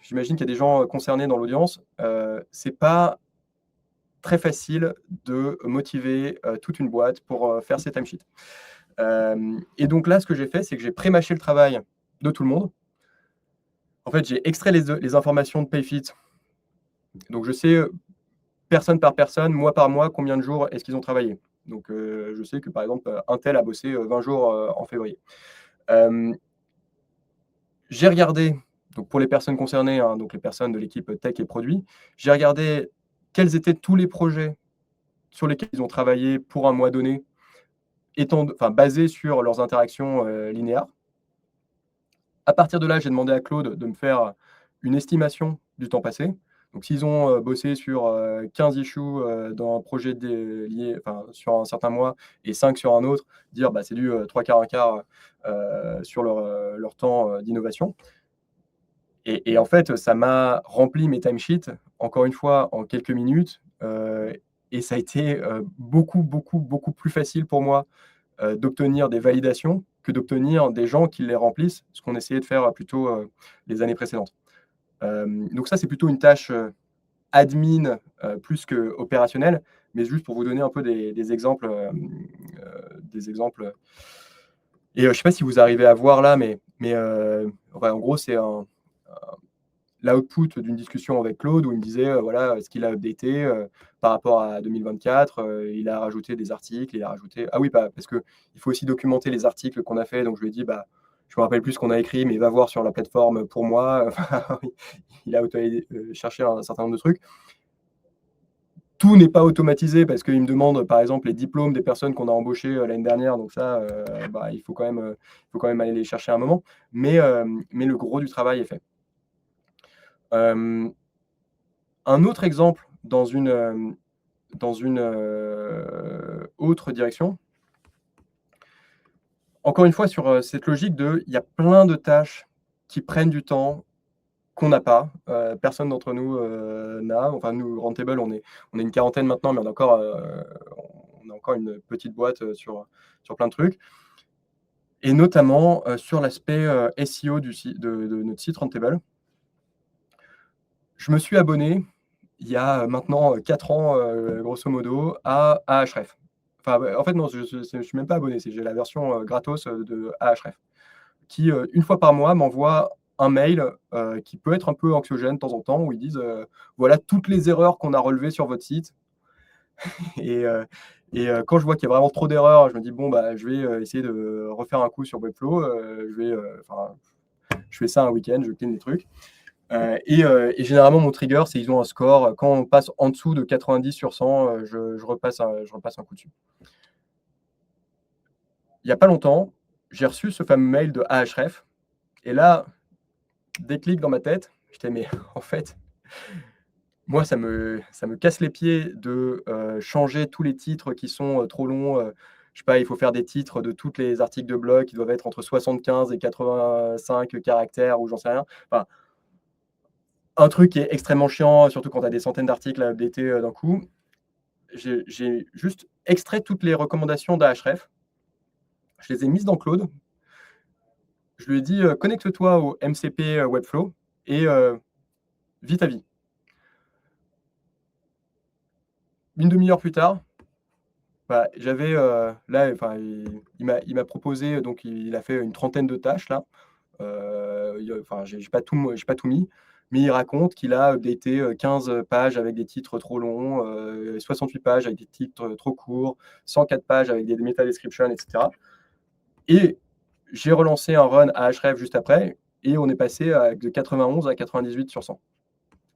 B: j'imagine qu'il y a des gens concernés dans l'audience, c'est pas très facile de motiver toute une boîte pour faire ces timesheets. Et donc là, ce que j'ai fait, c'est que j'ai pré-mâché le travail de tout le monde. En fait, j'ai extrait les informations de Payfit. Donc je sais personne par personne, mois par mois, combien de jours est-ce qu'ils ont travaillé. Donc je sais que par exemple, un tel a bossé 20 jours en février. J'ai regardé, donc pour les personnes concernées, hein, donc les personnes de l'équipe tech et produit, j'ai regardé quels étaient tous les projets sur lesquels ils ont travaillé pour un mois donné, basés sur leurs interactions linéaires. À partir de là, j'ai demandé à Claude de me faire une estimation du temps passé. Donc, s'ils ont bossé sur 15 issues dans un projet lié, sur un certain mois et 5 sur un autre, dire c'est du 3 quarts, 1 quart sur leur temps d'innovation. Et en fait, ça m'a rempli mes timesheets, encore une fois, en quelques minutes. Et ça a été beaucoup, beaucoup, beaucoup plus facile pour moi d'obtenir des validations que d'obtenir des gens qui les remplissent, ce qu'on essayait de faire plutôt les années précédentes. Donc ça, c'est plutôt une tâche admin plus que opérationnelle, mais juste pour vous donner un peu des exemples. Et je ne sais pas si vous arrivez à voir là, mais en gros, c'est l'output d'une discussion avec Claude où il me disait voilà ce qu'il a updaté par rapport à 2024. Il a rajouté des articles, il a rajouté. Ah oui, parce qu'il faut aussi documenter les articles qu'on a fait. Donc je lui ai dit je me rappelle plus ce qu'on a écrit, mais va voir sur la plateforme pour moi. Il a cherché un certain nombre de trucs. Tout n'est pas automatisé parce qu'il me demande par exemple les diplômes des personnes qu'on a embauchées l'année dernière. Donc ça, il faut quand même aller les chercher à un moment. Mais le gros du travail est fait. Un autre exemple dans une autre direction. Encore une fois, sur cette logique il y a plein de tâches qui prennent du temps qu'on n'a pas. Personne d'entre nous n'a. Enfin, nous, Roundtable, on est une quarantaine maintenant, mais on a encore une petite boîte sur plein de trucs. Et notamment sur l'aspect SEO de notre site Roundtable. Je me suis abonné il y a maintenant 4 ans, grosso modo, à Ahref. En fait, non, je ne suis même pas abonné. J'ai la version gratos de Ahref, qui, une fois par mois, m'envoie un mail qui peut être un peu anxiogène de temps en temps, où ils disent voilà toutes les erreurs qu'on a relevées sur votre site. Et, quand je vois qu'il y a vraiment trop d'erreurs, je me dis bon bah je vais essayer de refaire un coup sur Webflow. Je fais ça un week-end, je clean les trucs. Et généralement mon trigger, c'est ils ont un score. Quand on passe en dessous de 90 sur 100, je repasse un coup dessus. Il n'y a pas longtemps, j'ai reçu ce fameux mail de Ahref. Et là, déclic dans ma tête. J'étais mais en fait, moi ça me casse les pieds de changer tous les titres qui sont trop longs. Je sais pas, il faut faire des titres de tous les articles de blog qui doivent être entre 75 et 85 caractères ou j'en sais rien. Enfin, un truc qui est extrêmement chiant, surtout quand tu as des centaines d'articles à updater d'un coup. J'ai juste extrait toutes les recommandations d'Ahref. Je les ai mises dans Claude. Je lui ai dit connecte-toi au MCP Webflow et vis ta vie. Une demi-heure plus tard, bah, j'avais là, enfin, il m'a proposé, donc il a fait une trentaine de tâches là. Enfin, j'ai pas tout mis, mais il raconte qu'il a updaté 15 pages avec des titres trop longs, 68 pages avec des titres trop courts, 104 pages avec des meta descriptions, etc. Et j'ai relancé un run à Ahref juste après, et on est passé de 91 à 98 sur 100.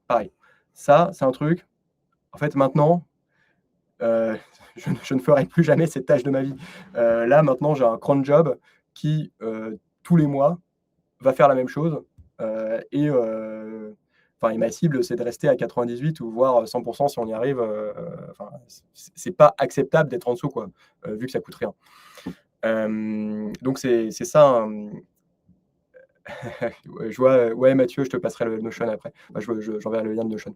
B: Pareil. Ça, c'est un truc. En fait, maintenant, je ne ferai plus jamais cette tâche de ma vie. Là, maintenant, j'ai un cron job qui, tous les mois, va faire la même chose. Et ma cible, c'est de rester à 98 ou voire 100% si on y arrive. C'est pas acceptable d'être en dessous, quoi, vu que ça coûte rien. Donc, c'est ça. Je vois, ouais, Mathieu, je te passerai le Notion après. J'enverrai le lien de Notion.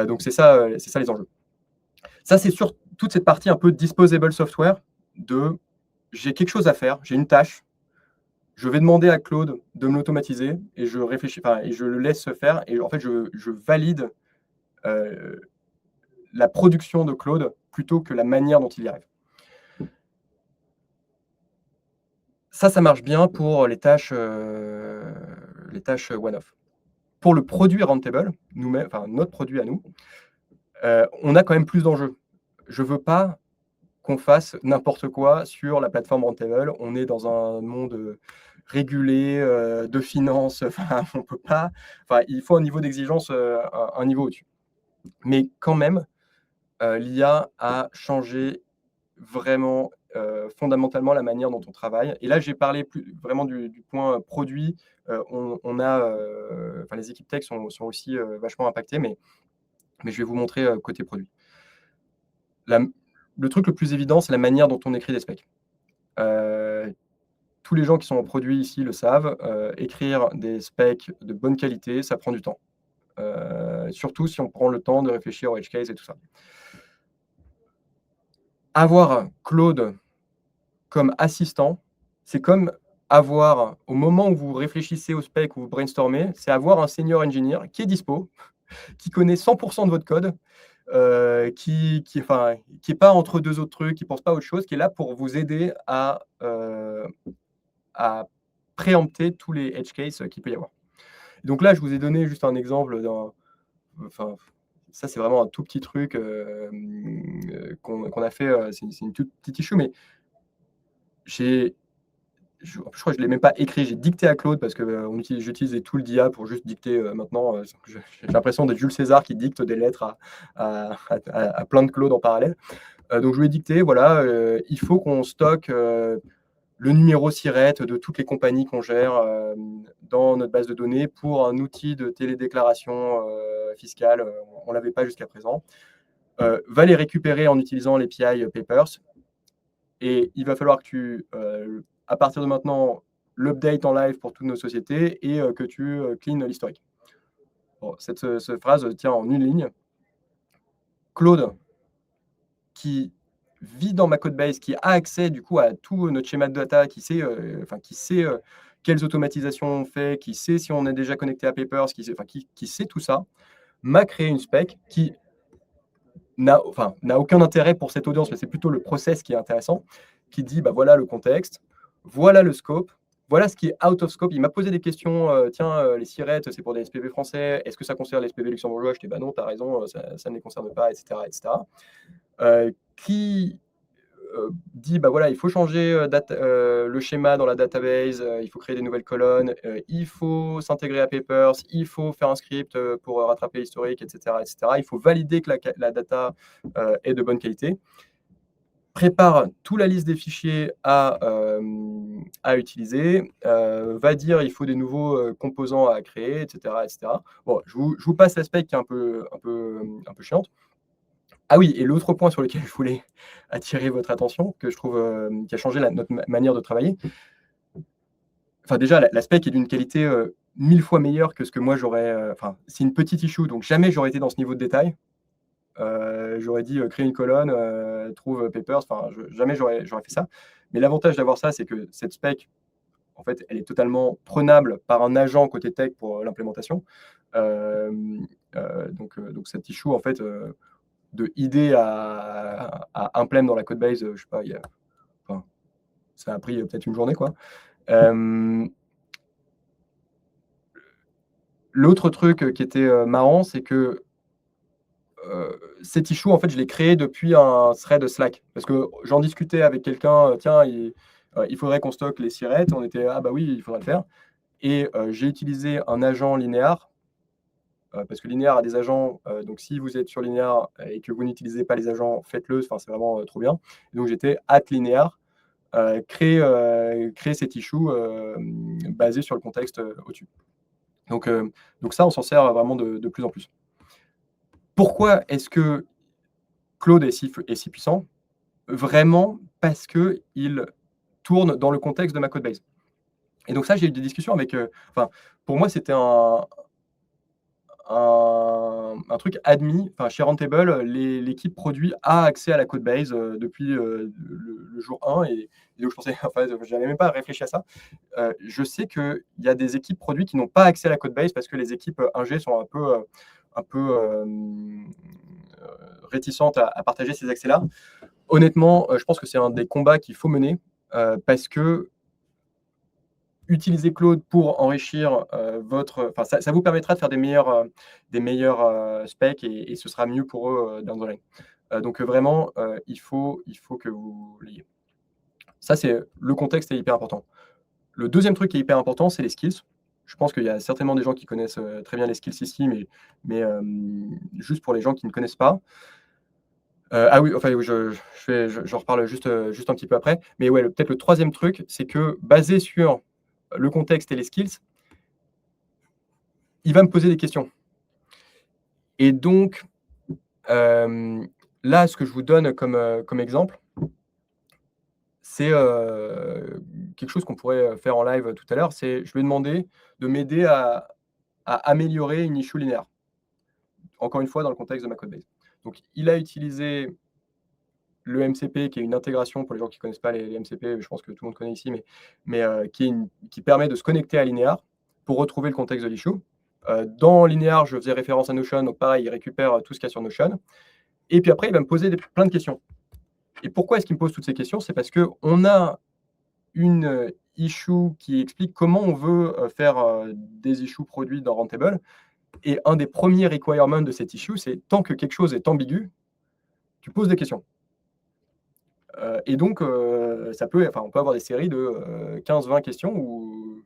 B: Donc, c'est ça les enjeux. Ça, c'est sur toute cette partie un peu disposable software de j'ai quelque chose à faire, j'ai une tâche, je vais demander à Claude de me l'automatiser et je réfléchis, et je le laisse faire et en fait, je valide la production de Claude plutôt que la manière dont il y arrive. Ça marche bien pour les tâches one-off. Pour le produit Roundtable, notre produit à nous, on a quand même plus d'enjeux. Je ne veux pas qu'on fasse n'importe quoi sur la plateforme Roundtable. On est dans un monde régulé de finance. On peut pas. Il faut un niveau d'exigence, un niveau au-dessus. Mais quand même, l'IA a changé vraiment fondamentalement la manière dont on travaille. Et là, j'ai parlé vraiment du point produit. On a, les équipes tech sont aussi vachement impactées, mais je vais vous montrer côté produit. Le truc le plus évident, c'est la manière dont on écrit des specs. Tous les gens qui sont en produit ici le savent, écrire des specs de bonne qualité, ça prend du temps. Surtout si on prend le temps de réfléchir au edge case et tout ça. Avoir Claude comme assistant, c'est comme avoir, au moment où vous réfléchissez au spec ou vous brainstormez, c'est avoir un senior engineer qui est dispo, qui connaît 100% de votre code, qui est pas entre deux autres trucs, qui pense pas à autre chose, qui est là pour vous aider à préempter tous les edge cases qu'il peut y avoir. Donc là, je vous ai donné juste un exemple ça, c'est vraiment un tout petit truc qu'on a fait. C'est une toute petite issue, mais je crois que je ne l'ai même pas écrit. J'ai dicté à Claude parce que j'utilisais tout le DIA pour juste dicter maintenant. J'ai l'impression d'être Jules César qui dicte des lettres à plein de Claude en parallèle. Donc, je lui ai dicté, voilà, il faut qu'on stocke le numéro SIRET de toutes les compagnies qu'on gère dans notre base de données pour un outil de télédéclaration fiscale. On ne l'avait pas jusqu'à présent. Va les récupérer en utilisant l'API Papers. Et il va falloir que tu, à partir de maintenant, l'update en live pour toutes nos sociétés et que tu clean l'historique. Bon, cette phrase tient en une ligne. Claude, qui vit dans ma codebase, qui a accès du coup à tout notre schéma de data, qui sait quelles automatisations on fait, qui sait si on est déjà connecté à Papers, qui sait tout ça, m'a créé une spec qui n'a aucun intérêt pour cette audience, mais c'est plutôt le process qui est intéressant, qui dit, voilà le contexte, voilà le scope, voilà ce qui est out of scope. Il m'a posé des questions, tiens, les sirettes, c'est pour des SPV français, est-ce que ça concerne les SPV luxembourgeois? Je dis, bah non, tu as raison, ça ne les concerne pas, etc. etc. Qui dit, bah voilà, il faut changer le schéma dans la database, il faut créer des nouvelles colonnes, il faut s'intégrer à Papers, il faut faire un script pour rattraper l'historique, etc., etc. Il faut valider que la data est de bonne qualité. Prépare toute la liste des fichiers à utiliser, va dire il faut des nouveaux composants à créer, etc. etc. Bon, je vous passe l'aspect qui est un peu chiante. Ah oui, et l'autre point sur lequel je voulais attirer votre attention, que je trouve qui a changé notre manière de travailler. Enfin, déjà, l'aspect qui est d'une qualité 1000 fois meilleure que ce que moi j'aurais. Enfin, c'est une petite issue, donc jamais j'aurais été dans ce niveau de détail. J'aurais dit créer une colonne, trouve papers, enfin, jamais j'aurais fait ça. Mais l'avantage d'avoir ça, c'est que cette spec, en fait, elle est totalement prenable par un agent côté tech pour l'implémentation. Donc cette issue, en fait, de idée à implémenter dans la code base, je sais pas, enfin, ça a pris peut-être une journée, quoi. L'autre truc qui était marrant, c'est que cet issue, en fait, je l'ai créé depuis un thread Slack. Parce que j'en discutais avec quelqu'un, tiens, il faudrait qu'on stocke les sirettes. On était, ah bah oui, il faudrait le faire. Et j'ai utilisé un agent linéaire, parce que linéaire a des agents. Donc si vous êtes sur linéaire et que vous n'utilisez pas les agents, faites-le, enfin, c'est vraiment trop bien. Et donc j'étais linéaire, créer cet issue basé sur le contexte au-dessus. Donc ça, on s'en sert vraiment de plus en plus. Pourquoi est-ce que Claude est si puissant? Vraiment parce qu'il tourne dans le contexte de ma code base. Et donc ça, j'ai eu des discussions avec... enfin, pour moi, c'était un truc admis. Enfin, chez Roundtable, l'équipe produit a accès à la code base depuis le jour 1. Et donc, je pensais, enfin, je n'avais même pas réfléchi à ça. Je sais qu'il y a des équipes produits qui n'ont pas accès à la code base parce que les équipes ingé sont un peu réticentes à partager ces accès-là. Honnêtement, je pense que c'est un des combats qu'il faut mener parce que utiliser Claude pour enrichir votre... Enfin, ça vous permettra de faire des meilleurs specs et ce sera mieux pour eux down the line. Donc vraiment, il faut que vous l'ayez. Ça, c'est le contexte est hyper important. Le deuxième truc qui est hyper important, c'est les skills. Je pense qu'il y a certainement des gens qui connaissent très bien les skills ici, mais juste pour les gens qui ne connaissent pas. Ah oui, enfin, j'en reparle juste un petit peu après. Mais ouais, peut-être le troisième truc, c'est que basé sur le contexte et les skills, il va me poser des questions. Et donc, là, ce que je vous donne comme exemple, c'est quelque chose qu'on pourrait faire en live tout à l'heure. C'est, je lui ai demandé de m'aider à améliorer une issue linéaire. Encore une fois, dans le contexte de ma code base. Donc, il a utilisé le MCP, qui est une intégration pour les gens qui ne connaissent pas les MCP, je pense que tout le monde connaît ici, mais qui permet de se connecter à Linear pour retrouver le contexte de l'issue. Dans Linear, je faisais référence à Notion, donc pareil, il récupère tout ce qu'il y a sur Notion. Et puis après, il va me poser plein de questions. Et pourquoi est-ce qu'il me pose toutes ces questions? C'est parce qu'on a une issue qui explique comment on veut faire des issues produits dans Roundtable. Et un des premiers requirements de cette issue, c'est tant que quelque chose est ambigu, tu poses des questions. Et donc, on peut avoir des séries de 15-20 questions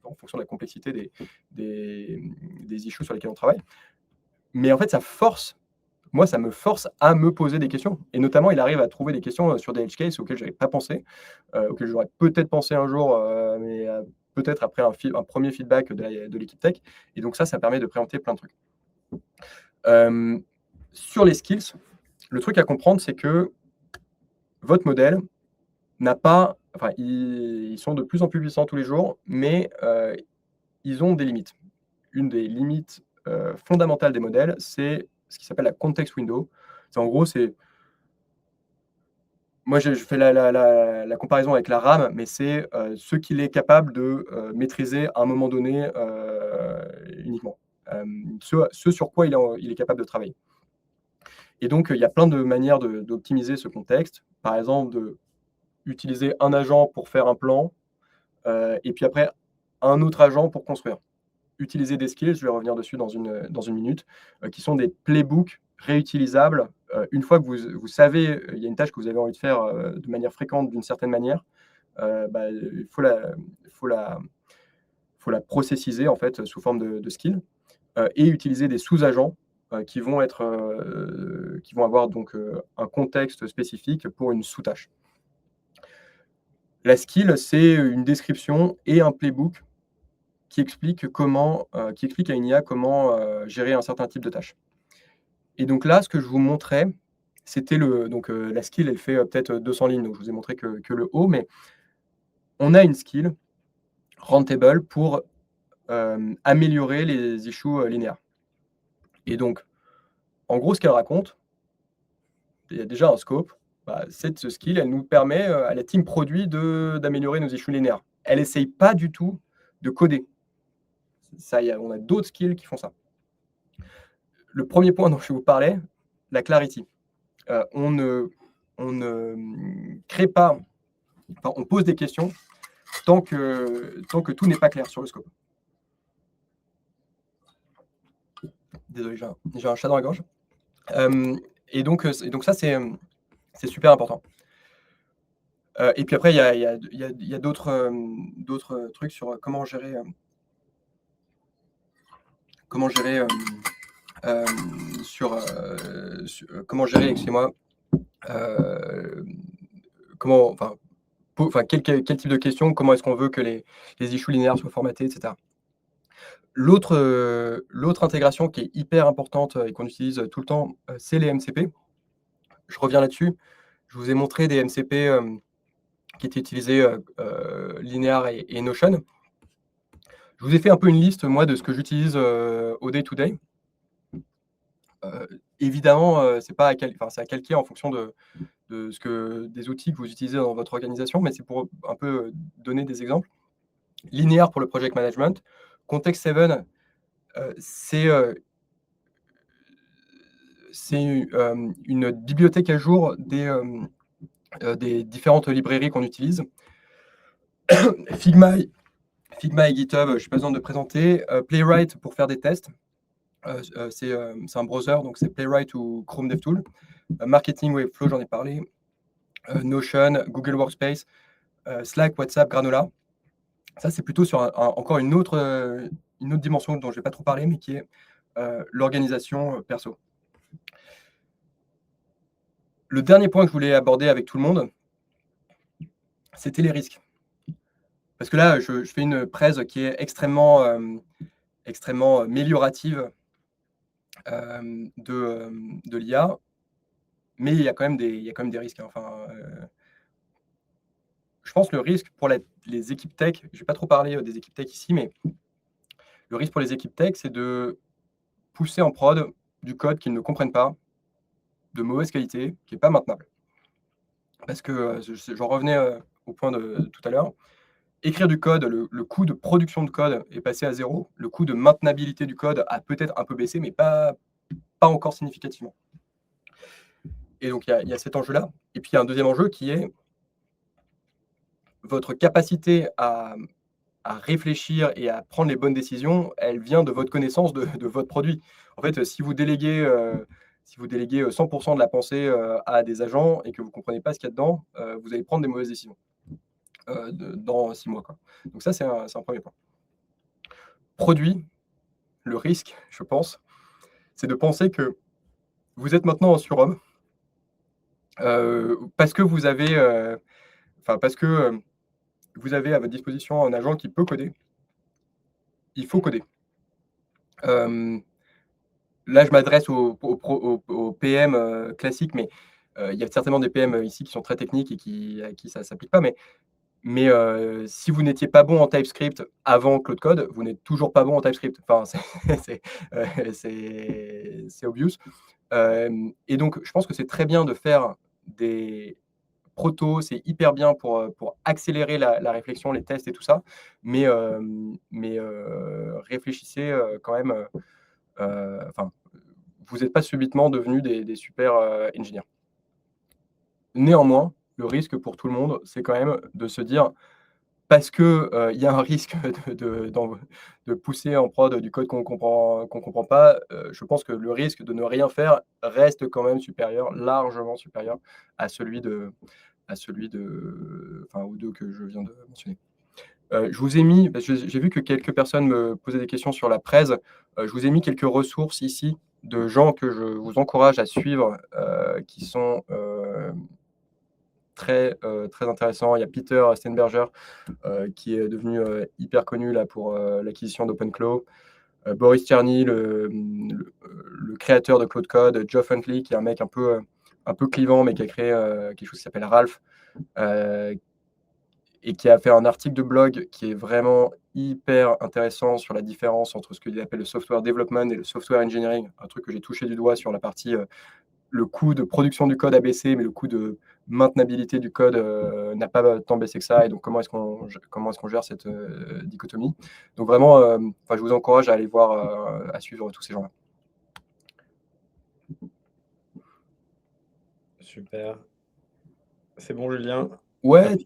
B: en fonction de la complexité des issues sur lesquelles on travaille. Mais en fait, ça me force à me poser des questions. Et notamment, il arrive à trouver des questions sur des edge cases auxquelles je n'avais pas pensé, auxquelles j'aurais peut-être pensé un jour, mais peut-être après un premier feedback de l'équipe tech. Et donc ça permet de préempter plein de trucs. Sur les skills, le truc à comprendre, c'est que votre modèle n'a pas... Enfin, ils sont de plus en plus puissants tous les jours, mais ils ont des limites. Une des limites fondamentales des modèles, c'est ce qui s'appelle la context window. En gros, c'est... Moi, je fais la comparaison avec la RAM, mais c'est ce qu'il est capable de maîtriser à un moment donné uniquement. Ce sur quoi il est capable de travailler. Et donc, il y a plein de manières d'optimiser ce contexte. Par exemple, d'utiliser un agent pour faire un plan, et puis après, un autre agent pour construire. Utiliser des skills, je vais revenir dessus dans une minute, qui sont des playbooks réutilisables. Une fois que vous savez, il y a une tâche que vous avez envie de faire de manière fréquente, d'une certaine manière, il faut la processiser en fait sous forme de skill et utiliser des sous-agents qui vont avoir donc un contexte spécifique pour une sous-tâche. La skill, c'est une description et un playbook qui explique à une IA comment gérer un certain type de tâche. Et donc là, ce que je vous montrais, c'était la skill, elle fait peut-être 200 lignes, donc je vous ai montré que le haut, mais on a une skill Roundtable pour améliorer les issues linéaires. Et donc, en gros, ce qu'elle raconte, il y a déjà un scope. Cette skill, elle nous permet à la team produit d'améliorer nos issues linéaires. Elle n'essaye pas du tout de coder. On a d'autres skills qui font ça. Le premier point dont je vous parlais, la clarity. On ne crée pas, enfin, on pose des questions tant que tout n'est pas clair sur le scope. Désolé, j'ai un chat dans la gorge. Et donc ça, c'est super important. Et puis après, il y a d'autres trucs sur comment gérer, excusez-moi, quel type de questions, comment est-ce qu'on veut que les issues linéaires soient formatées, etc. L'autre intégration qui est hyper importante et qu'on utilise tout le temps, c'est les MCP. Je reviens là-dessus. Je vous ai montré des MCP qui étaient utilisés Linear et Notion. Je vous ai fait un peu une liste, moi, de ce que j'utilise au day-to-day. Évidemment, c'est à calquer en fonction des outils que vous utilisez dans votre organisation, mais c'est pour un peu donner des exemples. Linear pour le project management. Context 7, c'est une bibliothèque à jour des différentes librairies qu'on utilise. Figma et GitHub, je n'ai pas besoin de présenter. Playwright pour faire des tests. C'est un browser, donc c'est Playwright ou Chrome DevTool. Marketing Webflow, j'en ai parlé. Notion, Google Workspace, Slack, WhatsApp, Granola. Ça, c'est plutôt sur encore une autre dimension dont je ne vais pas trop parler, mais qui est l'organisation perso. Le dernier point que je voulais aborder avec tout le monde, c'était les risques. Parce que là, je fais une presse qui est extrêmement améliorative de l'IA, mais il y a quand même des risques. Enfin, je pense que le risque pour les équipes tech, je ne vais pas trop parler des équipes tech ici, mais le risque pour les équipes tech, c'est de pousser en prod du code qu'ils ne comprennent pas, de mauvaise qualité, qui n'est pas maintenable. Parce que j'en revenais au point de tout à l'heure. Écrire du code, le coût de production de code est passé à 0. Le coût de maintenabilité du code a peut-être un peu baissé, mais pas encore significativement. Et donc, il y a cet enjeu-là. Et puis, il y a un deuxième enjeu qui est votre capacité à réfléchir et à prendre les bonnes décisions, elle vient de votre connaissance de votre produit. En fait, si vous déléguez 100% de la pensée à des agents et que vous ne comprenez pas ce qu'il y a dedans, vous allez prendre des mauvaises décisions dans 6 mois. Donc ça, c'est un premier point. Produit, le risque, je pense, c'est de penser que vous êtes maintenant en surhomme parce que vous avez à votre disposition un agent qui peut coder. Il faut coder. Là, je m'adresse aux PM classiques, mais il y a certainement des PM ici qui sont très techniques et à qui ça ne s'applique pas. Mais si vous n'étiez pas bon en TypeScript avant Claude Code, vous n'êtes toujours pas bon en TypeScript. Enfin, c'est obvious. Et donc, je pense que c'est très bien de faire des protos, c'est hyper bien pour accélérer la réflexion, les tests et tout ça. Mais réfléchissez quand même. Vous n'êtes pas subitement devenus des super ingénieurs. Néanmoins, le risque pour tout le monde, c'est quand même de se dire parce que, il y a un risque de pousser en prod du code qu'on comprend pas, je pense que le risque de ne rien faire reste quand même supérieur, largement supérieur à celui de enfin, aux 2 que je viens de mentionner. Je vous ai mis parce que j'ai vu que quelques personnes me posaient des questions sur la presse. Je vous ai mis quelques ressources ici de gens que je vous encourage à suivre, qui sont, très intéressants. Il y a Peter Steenbergen, qui est devenu, hyper connu là pour, l'acquisition d'OpenClaw. Boris Cerney, le créateur de Claude Code. Geoff Huntley, qui est un mec un peu clivant, mais qui a créé, quelque chose qui s'appelle Ralph, heu et qui a fait un article de blog qui est vraiment hyper intéressant sur la différence entre ce qu'il appelle le software development et le software engineering. Un truc que j'ai touché du doigt sur la partie, le coût de production du code a baissé, mais le coût de maintenabilité du code n'a pas tant baissé que ça. Et donc, comment est-ce qu'on gère cette dichotomie? Donc vraiment, je vous encourage à aller voir, à suivre tous ces gens-là.
A: Super. C'est bon, Julien?
B: Ouais,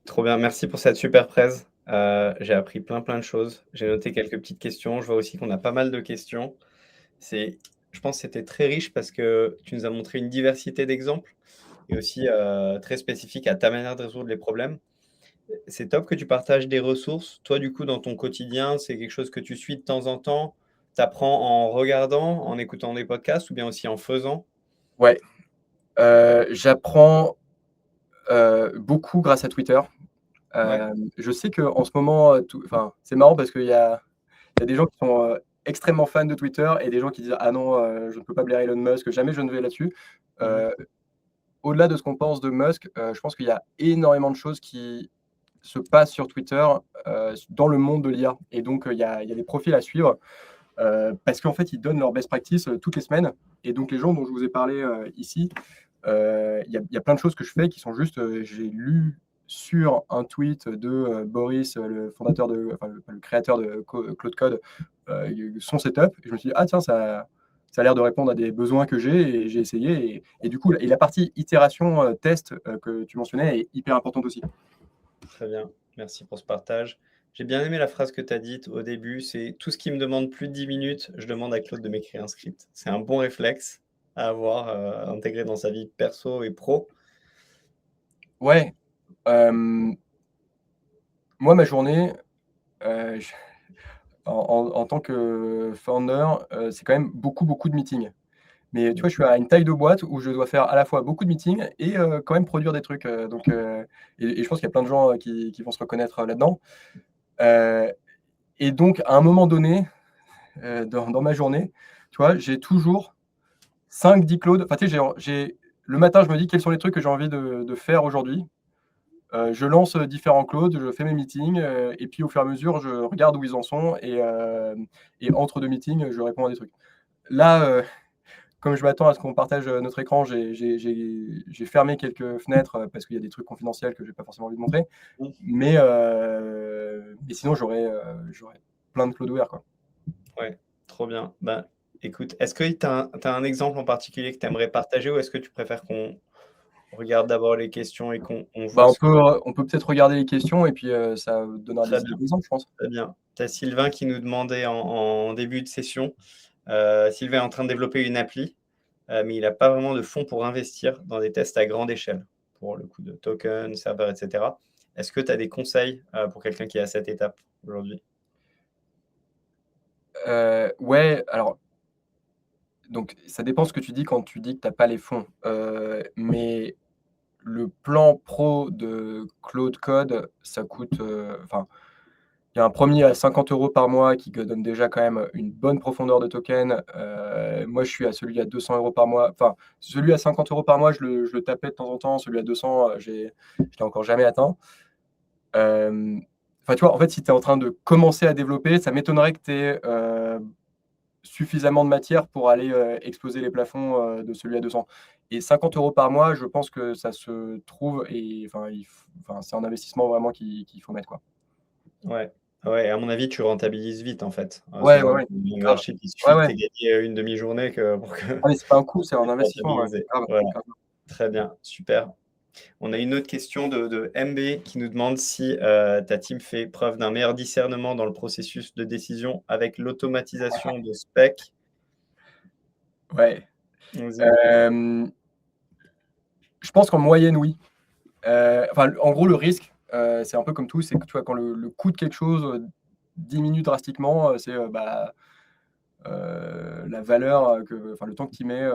A: Trop bien. Merci pour cette super presse. J'ai appris plein de choses. J'ai noté quelques petites questions. Je vois aussi qu'on a pas mal de questions. Je pense que c'était très riche parce que tu nous as montré une diversité d'exemples et aussi très spécifique à ta manière de résoudre les problèmes. C'est top que tu partages des ressources. Toi, du coup, dans ton quotidien, c'est quelque chose que tu suis de temps en temps. Tu apprends en regardant, en écoutant des podcasts ou bien aussi en faisant?
B: ouais. J'apprends beaucoup grâce à Twitter.
A: Ouais.
B: Je sais qu'en ce moment, c'est marrant parce il y a des gens qui sont, extrêmement fans de Twitter et des gens qui disent: «Ah non, je ne peux pas blairer Elon Musk, jamais je ne vais là-dessus».
A: Mhm.
B: Au-delà de ce qu'on pense de Musk, je pense qu'il y a énormément de choses qui se passent sur Twitter, dans le monde de l'IA. Et donc, il y a des profils à suivre, parce qu'en fait, ils donnent leurs best practices, toutes les semaines. Et donc les gens dont je vous ai parlé, ici, il y a plein de choses que je fais qui sont juste, j'ai lu sur un tweet de, Boris, le fondateur le créateur de Claude Code, son setup. Et je me suis dit: «Ah tiens, ça a l'air de répondre à des besoins que j'ai», et j'ai essayé. Et du coup la partie itération, test, que tu mentionnais est hyper importante aussi.
A: Très bien, merci pour ce partage. J'ai bien aimé la phrase que tu as dite au début, c'est tout ce qui me demande plus de 10 minutes, je demande à Claude de m'écrire un script. C'est un bon réflexe à avoir intégré dans sa vie perso et pro.
B: Ouais, moi ma journée, je en tant que founder, c'est quand même beaucoup de meetings. Mais tu vois, je suis à une taille de boîte où je dois faire à la fois beaucoup de meetings et quand même produire des trucs, et je pense qu'il y a plein de gens, qui vont se reconnaître, là-dedans. Heu et donc à un moment donné, dans ma journée, tu vois, j'ai toujours 5-10 claudes. Enfin, tu sais, j'ai le matin, je me dis: «Quels sont les trucs que j'ai envie de faire aujourd'hui?» Je lance, différents claudes, je fais mes meetings, et puis au fur et à mesure, je regarde où ils en sont, et entre 2 meetings, je réponds à des trucs. Là, comme je m'attends à ce qu'on partage, notre écran, j'ai fermé quelques fenêtres, parce qu'il y a des trucs confidentiels que j'ai pas forcément envie de montrer. Mais sinon j'aurais plein de claudes ouverts, quoi.
A: Ouais, trop bien. Ben, écoute, est-ce que tu as, un exemple en particulier que tu aimerais partager ou est-ce que tu préfères qu'on regarde d'abord les questions et qu'on
B: Bah,
A: voit ce que...
B: on peut peut-être regarder les questions et puis, ça donnera
A: Très
B: des
A: bien,
B: idées d'exemples, je pense.
A: très bien. Tu as Sylvain qui nous demandait en début de session, Sylvain est en train de développer une appli, mais il n'a pas vraiment de fonds pour investir dans des tests à grande échelle, pour le coup de tokens, serveurs, etc. Est-ce que tu as des conseils pour quelqu'un qui est à cette étape aujourd'hui?
B: Ouais, alors donc ça dépend ce que tu dis quand tu dis que tu as pas les fonds. Mais le plan pro de Claude Code, ça coûte, il y a un premier à 50 € par mois qui donne déjà quand même une bonne profondeur de token. Moi, je suis à celui à 200 € par mois. Enfin, celui à 50 € par mois, je le tapais de temps en temps. Celui à 200, je l'ai encore jamais atteint. Enfin, tu vois, en fait, si tu es en train de commencer à développer, ça m'étonnerait que tu aies suffisamment de matière pour aller, exploser les plafonds, de celui à 200. Et 50 € par mois, je pense que ça se trouve. Et enfin, c'est un investissement vraiment qu'il faut mettre, quoi.
A: Ouais. Ouais, et à mon avis, tu rentabilises vite en fait.
B: Ouais, ouais,
A: Souvent,
B: ouais, grave.
A: membership, il
B: Ouais,
A: suffit que
B: ouais.
A: tu aies gagné une demi-journée pour que
B: Ah mais c'est pas un coût, c'est un
A: tu
B: investissement, ouais.
A: rentabiliser.
B: Grave,
A: Voilà,
B: grave.
A: très bien, super. On a une autre question de MB qui nous demande si ta team fait preuve d'un meilleur discernement dans le processus de décision avec l'automatisation de spec.
B: Ouais.
A: Vas-y.
B: Je pense qu'en moyenne, oui. En gros, le risque, c'est un peu comme tout, c'est que tu vois, quand le coût de quelque chose diminue drastiquement, la valeur, le temps que tu mets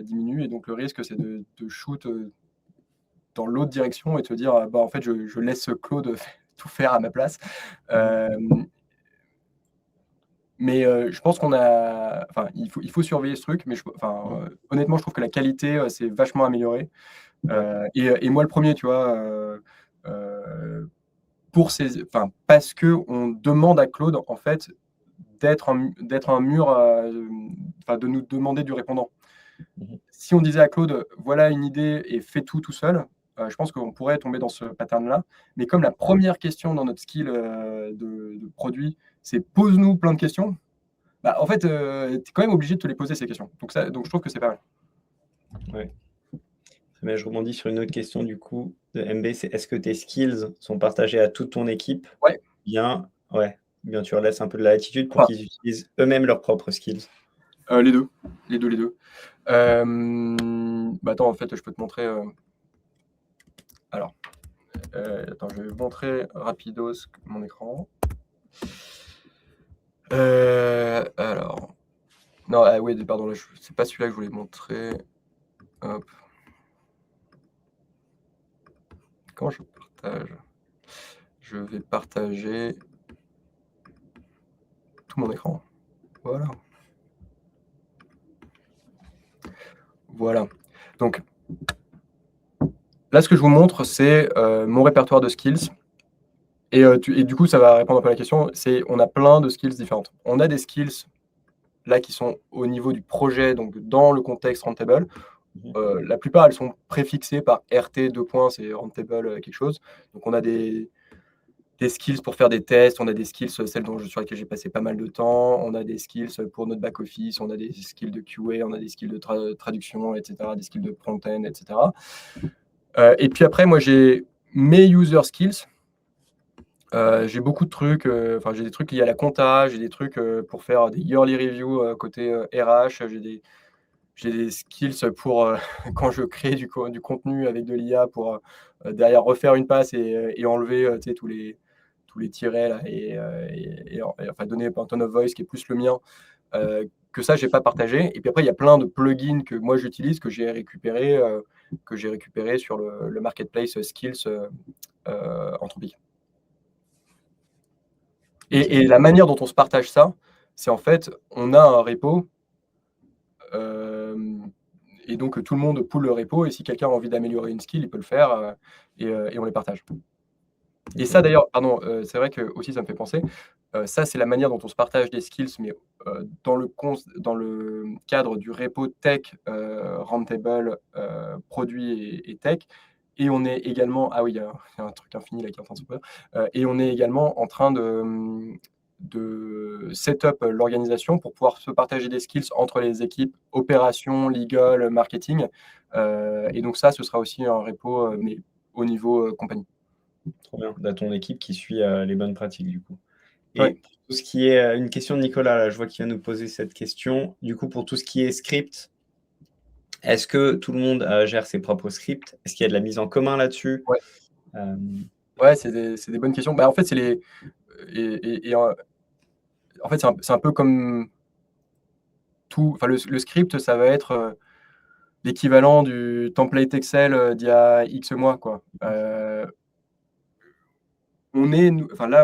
B: diminue. Et donc, le risque, c'est de shoot dans l'autre direction et te dire, en fait, je laisse Claude tout faire à ma place. Mais je pense il faut surveiller ce truc. Mais honnêtement, je trouve que la qualité s'est vachement améliorée. Et moi, le premier, tu vois, parce qu'on demande à Claude, en fait, d'être un mur, de nous demander du répondant. Si on disait à Claude, voilà une idée et fais tout seul, je pense qu'on pourrait tomber dans ce pattern-là. Mais comme la première question dans notre skill de produit, c'est pose-nous plein de questions, en fait, tu es quand même obligé de te les poser, ces questions. Donc je trouve que c'est pas mal.
A: Ouais. Mais je rebondis sur une autre question du coup de MB, c'est est-ce que tes skills sont partagés à toute ton équipe?
B: Ouais.
A: Bien, ouais, bien tu leur laisses un peu de latitude pour
B: Enfin,
A: qu'ils utilisent eux-mêmes leurs propres skills.
B: Les deux. Attends, en fait, je peux te montrer. Alors, attends, je vais vous montrer rapidos mon écran. Alors. Non, oui, pardon, là, c'est pas celui-là que je voulais montrer. Hop. Comment je partage? Je vais partager tout mon écran. Voilà. Voilà. Donc, là, ce que je vous montre, c'est mon répertoire de skills. Et du coup, ça va répondre un peu à la question. On a plein de skills différentes. On a des skills là qui sont au niveau du projet, donc dans le contexte Roundtable. La plupart, elles sont préfixées par RT, c'est Roundtable quelque chose. Donc, on a des skills pour faire des tests, on a des skills, sur lesquelles j'ai passé pas mal de temps, on a des skills pour notre back-office, on a des skills de QA, on a des skills de traduction, etc., des skills de front-end, etc. Et puis après, moi, j'ai mes user skills. J'ai beaucoup de trucs, j'ai des trucs liés à la compta, j'ai des trucs pour faire des yearly reviews côté RH, j'ai des skills pour quand je crée du contenu avec de l'IA pour derrière refaire une passe et enlever tous les tirets là, donner un tone of voice qui est plus le mien, que ça, j'ai pas partagé. Et puis après, il y a plein de plugins que moi j'utilise, que j'ai récupéré sur le marketplace skills Anthropic. Et la manière dont on se partage ça, c'est en fait, on a un repo, et donc tout le monde pool le repo, et si quelqu'un a envie d'améliorer une skill, il peut le faire, et on les partage. Et ça d'ailleurs, pardon, c'est vrai que aussi ça me fait penser, ça c'est la manière dont on se partage des skills, mais dans le cadre du repo tech, Roundtable, produit et tech. Et on est également, ah oui, il y a un truc infini là qui est en train de se faire, et on est également en train de set up l'organisation pour pouvoir se partager des skills entre les équipes opérations, legal, marketing. Et donc ça, ce sera aussi un repo, mais au niveau compagnie.
A: Trop bien. Tu as ton équipe qui suit les bonnes pratiques du coup. Et
B: Ouais.
A: pour tout ce qui est une question de Nicolas, là, je vois qu'il vient nous poser cette question. Du coup, pour tout ce qui est script, est-ce que tout le monde gère ses propres scripts? Est-ce qu'il y a de la mise en commun là-dessus?
B: Ouais. Ouais, c'est des bonnes questions. En fait, c'est en fait, c'est un peu comme tout. Enfin, le script, ça va être l'équivalent du template Excel d'il y a X mois, quoi. Là,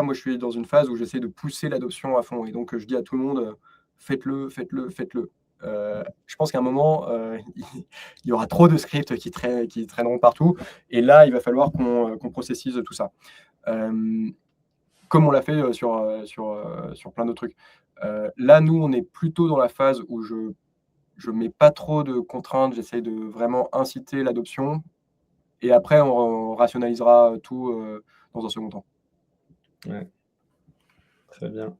B: moi, je suis dans une phase où j'essaie de pousser l'adoption à fond. Et donc, je dis à tout le monde, faites-le, faites-le, faites-le. Je pense qu'à un moment, il y aura trop de scripts qui traîneront partout. Et là, il va falloir qu'on processise tout ça. Comme on l'a fait sur plein d'autres trucs. Là, nous, on est plutôt dans la phase où je mets pas trop de contraintes, j'essaie de vraiment inciter l'adoption. Et après, on rationalisera tout dans un second temps.
A: Ouais. Très bien.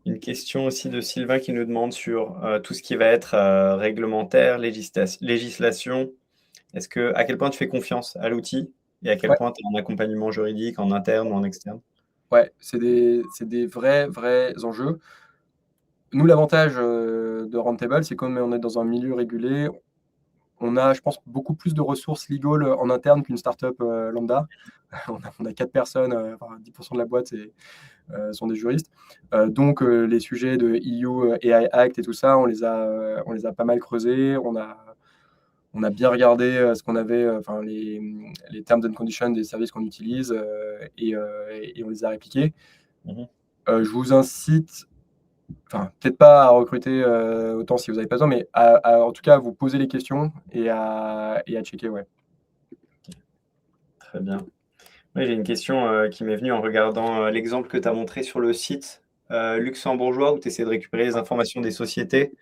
A: Une question aussi de Sylvain qui nous demande sur tout ce qui va être réglementaire, législation. À quel point tu fais confiance à l'outil et à quel
B: Ouais,
A: point tu as un accompagnement juridique en interne ou en externe?
B: ouais, c'est des vrais enjeux. Nous, l'avantage, de Roundtable, c'est comme on est dans un milieu régulé, on a, je pense, beaucoup plus de ressources légales, en interne qu'une startup, lambda. On a 4 personnes, enfin 10 de la boîte sont des juristes. Donc les sujets de EU AI Act et tout ça, on les a pas mal creusés. On a bien regardé, ce qu'on avait, enfin les terms and conditions des services qu'on utilise, et on les a répliqués.
A: Mmh.
B: Je vous incite, enfin, peut-être pas à recruter, autant si vous n'avez pas besoin, mais en tout cas, à vous poser les questions et à checker, ouais.
A: Très bien. Oui, j'ai une question, qui m'est venue en regardant, l'exemple que tu as montré sur le site, luxembourgeois où tu essaies de récupérer les informations des sociétés,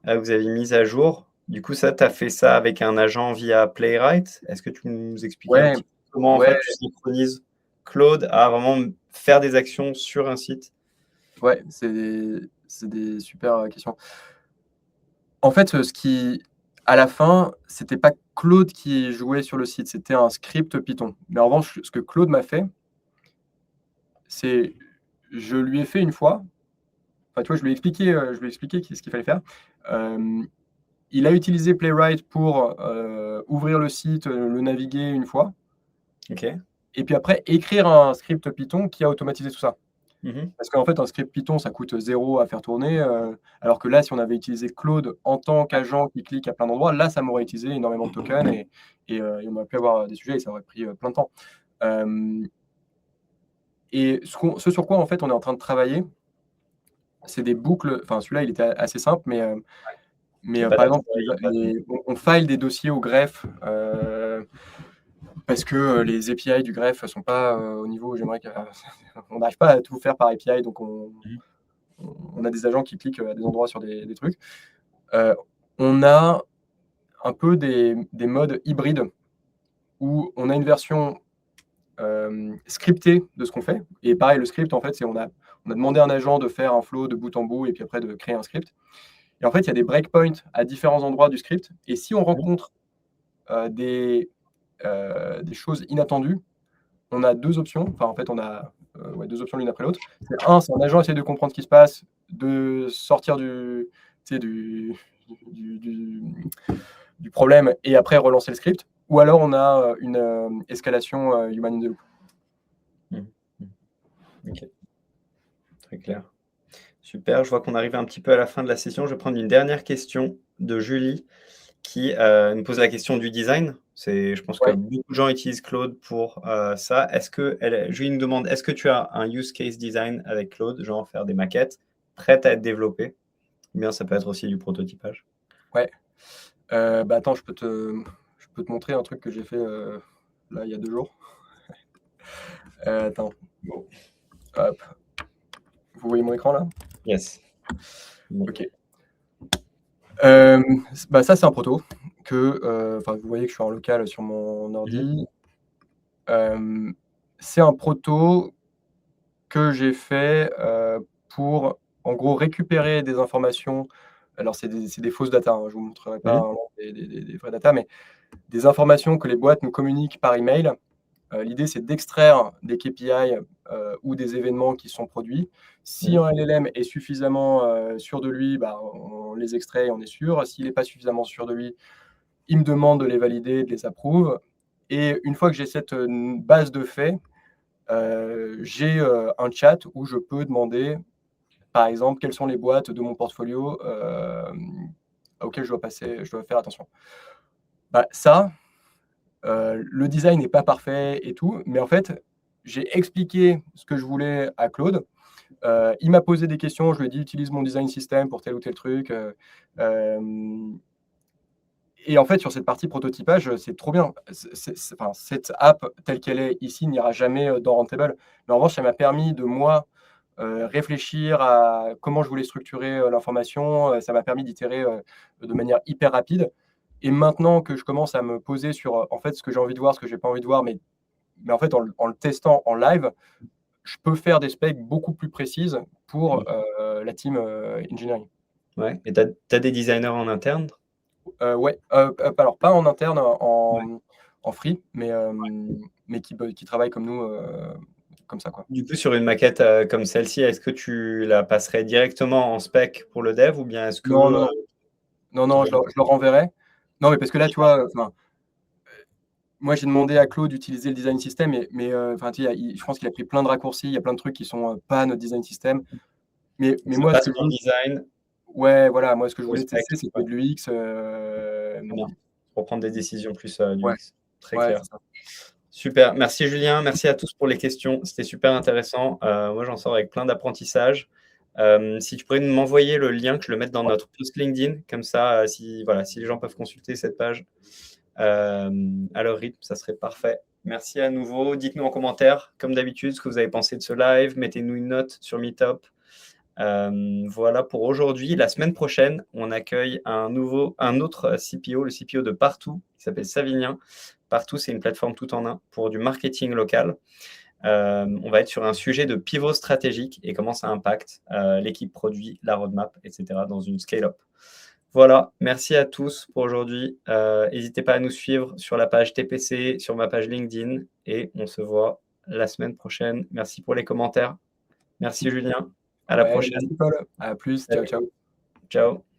A: que vous avez mises à jour. Du coup, ça, tu as fait ça avec un agent via Playwright. Est-ce que tu peux nous expliquer un
B: Ouais,
A: petit peu comment, en
B: ouais,
A: fait, tu synchronises Claude à vraiment faire des actions sur un site?
B: ouais, c'est des super, questions. En fait, à la fin, c'était pas Claude qui jouait sur le site, c'était un script Python. Mais en revanche, ce que Claude m'a fait, c'est je lui ai fait une fois, enfin, tu vois, je lui ai expliqué ce qu'il fallait faire. Hem, il a utilisé Playwright pour, ouvrir le site, le naviguer une fois
A: OK.
B: et puis après écrire un script Python qui a automatisé tout ça.
A: Mmh.
B: Parce qu'en fait, un script Python, ça coûte 0 à faire tourner, alors que là, si on avait utilisé Claude en tant
A: Ouais.
B: qu'agent qui clique à plein d'endroits, là, ça m'aurait utilisé énormément de tokens et on aurait pu avoir des sujets et ça aurait pris, plein de temps. Hem et ce sur quoi, en fait, on est en train de travailler, c'est des boucles, enfin, celui-là, il était assez simple, mais
A: Qui est pas
B: par
A: là,
B: exemple,
A: il est pas
B: on file des dossiers au greffe, parce que, les API du greffe sont pas, au niveau où j'aimerais on n'arrive pas à tout faire par API, donc
A: mmh.
B: on a des agents qui cliquent, à des endroits sur des trucs. Heu, on a un peu des modes hybrides où on a une version, scriptée de ce qu'on fait et pareil, le script, en fait, c'est on a demandé à un agent de faire un flow de bout en bout et puis après de créer un script et en fait, il y a des breakpoints à différents endroits du script et si on
A: Mmh.
B: rencontre, des choses inattendues, on a 2 options. Enfin, en fait, on a, ouais, 2 options l'une après l'autre. C'est un agent essaie de comprendre ce qui se passe, de sortir tu sais, du problème et après relancer le script. Ou alors on a, une, escalation, human in the loop.
A: Mmh. Mmh. OK, très clair. Super, je vois qu'on arrive un petit peu à la fin de la session. Je vais prendre une dernière question de Julie qui, nous pose la question du design. Je pense que
B: Ouais.
A: beaucoup de gens utilisent Claude pour, ça. Julie nous demande: «Est-ce que tu as un use case design avec Claude, genre faire des maquettes prêtes à être développées?» Ou bien ça peut être aussi du prototypage.
B: Ouais. Bah, attends, je peux te montrer un truc que j'ai fait, là, il y a 2 jours. Attends,
A: Bon.
B: hop. Vous voyez mon écran là?
A: Yes. Bon.
B: OK. Bah, ça, c'est un proto que, enfin, vous voyez que je suis en local sur mon
A: Mmh.
B: ordi. Hem, c'est un proto que j'ai fait, pour, en gros, récupérer des informations. Alors c'est des fausses data, hein, je vous montrerai pas
A: Mmh.
B: un des vraies data, mais des informations que les boîtes nous communiquent par email. L'idée, c'est d'extraire des KPI, ou des événements qui sont produits. Si
A: Mmh.
B: un LLM est suffisamment, sûr de lui, bah, on les extrait et on est sûr. S'il n'est pas suffisamment sûr de lui, il me demande de les valider, de les approuve et une fois que j'ai cette, base de faits, j'ai, un chat où je peux demander, par exemple, quelles sont les boîtes de mon portfolio, auxquelles je dois faire attention. Bah, ça, le design n'est pas parfait et tout, mais en fait, j'ai expliqué ce que je voulais à Claude. Il m'a posé des questions, je lui ai dit: «Utilise mon design system pour tel ou tel truc», hem et en fait, sur cette partie prototypage, c'est trop bien. Enfin, cette app telle qu'elle est ici n'ira jamais, dans Rentable. Mais en revanche, ça m'a permis de moi, réfléchir à comment je voulais structurer, l'information, ça m'a permis d'itérer, de manière hyper rapide et maintenant que je commence à me poser sur, en fait, ce que j'ai envie de voir, ce que j'ai pas envie de voir, mais en fait, en le testant en live, je peux faire des specs beaucoup plus précises pour,
A: Mmh.
B: la team, engineering.
A: Ouais, et tu as des designers en interne?
B: Ouais, alors pas en interne,
A: Ouais.
B: en free, mais qui travaillent comme nous, comme ça, quoi.
A: Du coup, sur une maquette comme celle-ci, est-ce que tu la passerais directement en spec pour le dev ou bien est-ce que
B: Non, non, non. Non,
A: tu
B: non,
A: veux...
B: je leur renverrai. Non, mais parce que là, tu vois, enfin, moi, j'ai demandé à Claude d'utiliser le design system, enfin, tu sais, je pense qu'il a pris plein de raccourcis. Il y a plein de trucs qui sont pas notre design system. Mais
A: Ça
B: moi, ce
A: passe
B: que je
A: pour le
B: voulais,
A: design
B: ouais, voilà, moi, ce que je
A: au
B: voulais
A: spec.
B: tester, c'était
A: Ouais,
B: de l'UX.
A: très bien. Pour prendre des décisions plus du
B: Ouais,
A: X. Très
B: ouais,
A: clair.
B: c'est ça.
A: Super. Merci Julien. Merci à tous pour les questions. C'était super intéressant. Moi, j'en sors avec plein d'apprentissages. Si tu pourrais m'envoyer le lien, que je le mette dans
B: Ouais,
A: notre post LinkedIn, comme ça, si les gens peuvent consulter cette page à leur rythme, ça serait parfait. Merci à nouveau. Dites-nous en commentaire, comme d'habitude, ce que vous avez pensé de ce live. Mettez-nous une note sur Meetup. Voilà pour aujourd'hui. La semaine prochaine, on accueille un autre CPO, le CPO de Partout, qui s'appelle Savinien. Partout, c'est une plateforme tout en un pour du marketing local. On va être sur un sujet de pivot stratégique et comment ça impacte l'équipe produit, la roadmap, etc. dans une scale-up. Voilà, merci à tous pour aujourd'hui. N'hésitez pas à nous suivre sur la page TPC, sur ma page LinkedIn et on se voit la semaine prochaine. Merci pour les commentaires. Merci Julien. À la
B: ouais,
A: prochaine.
B: merci Paul. À plus. Ciao,
A: Salut.
B: ciao.
A: Ciao.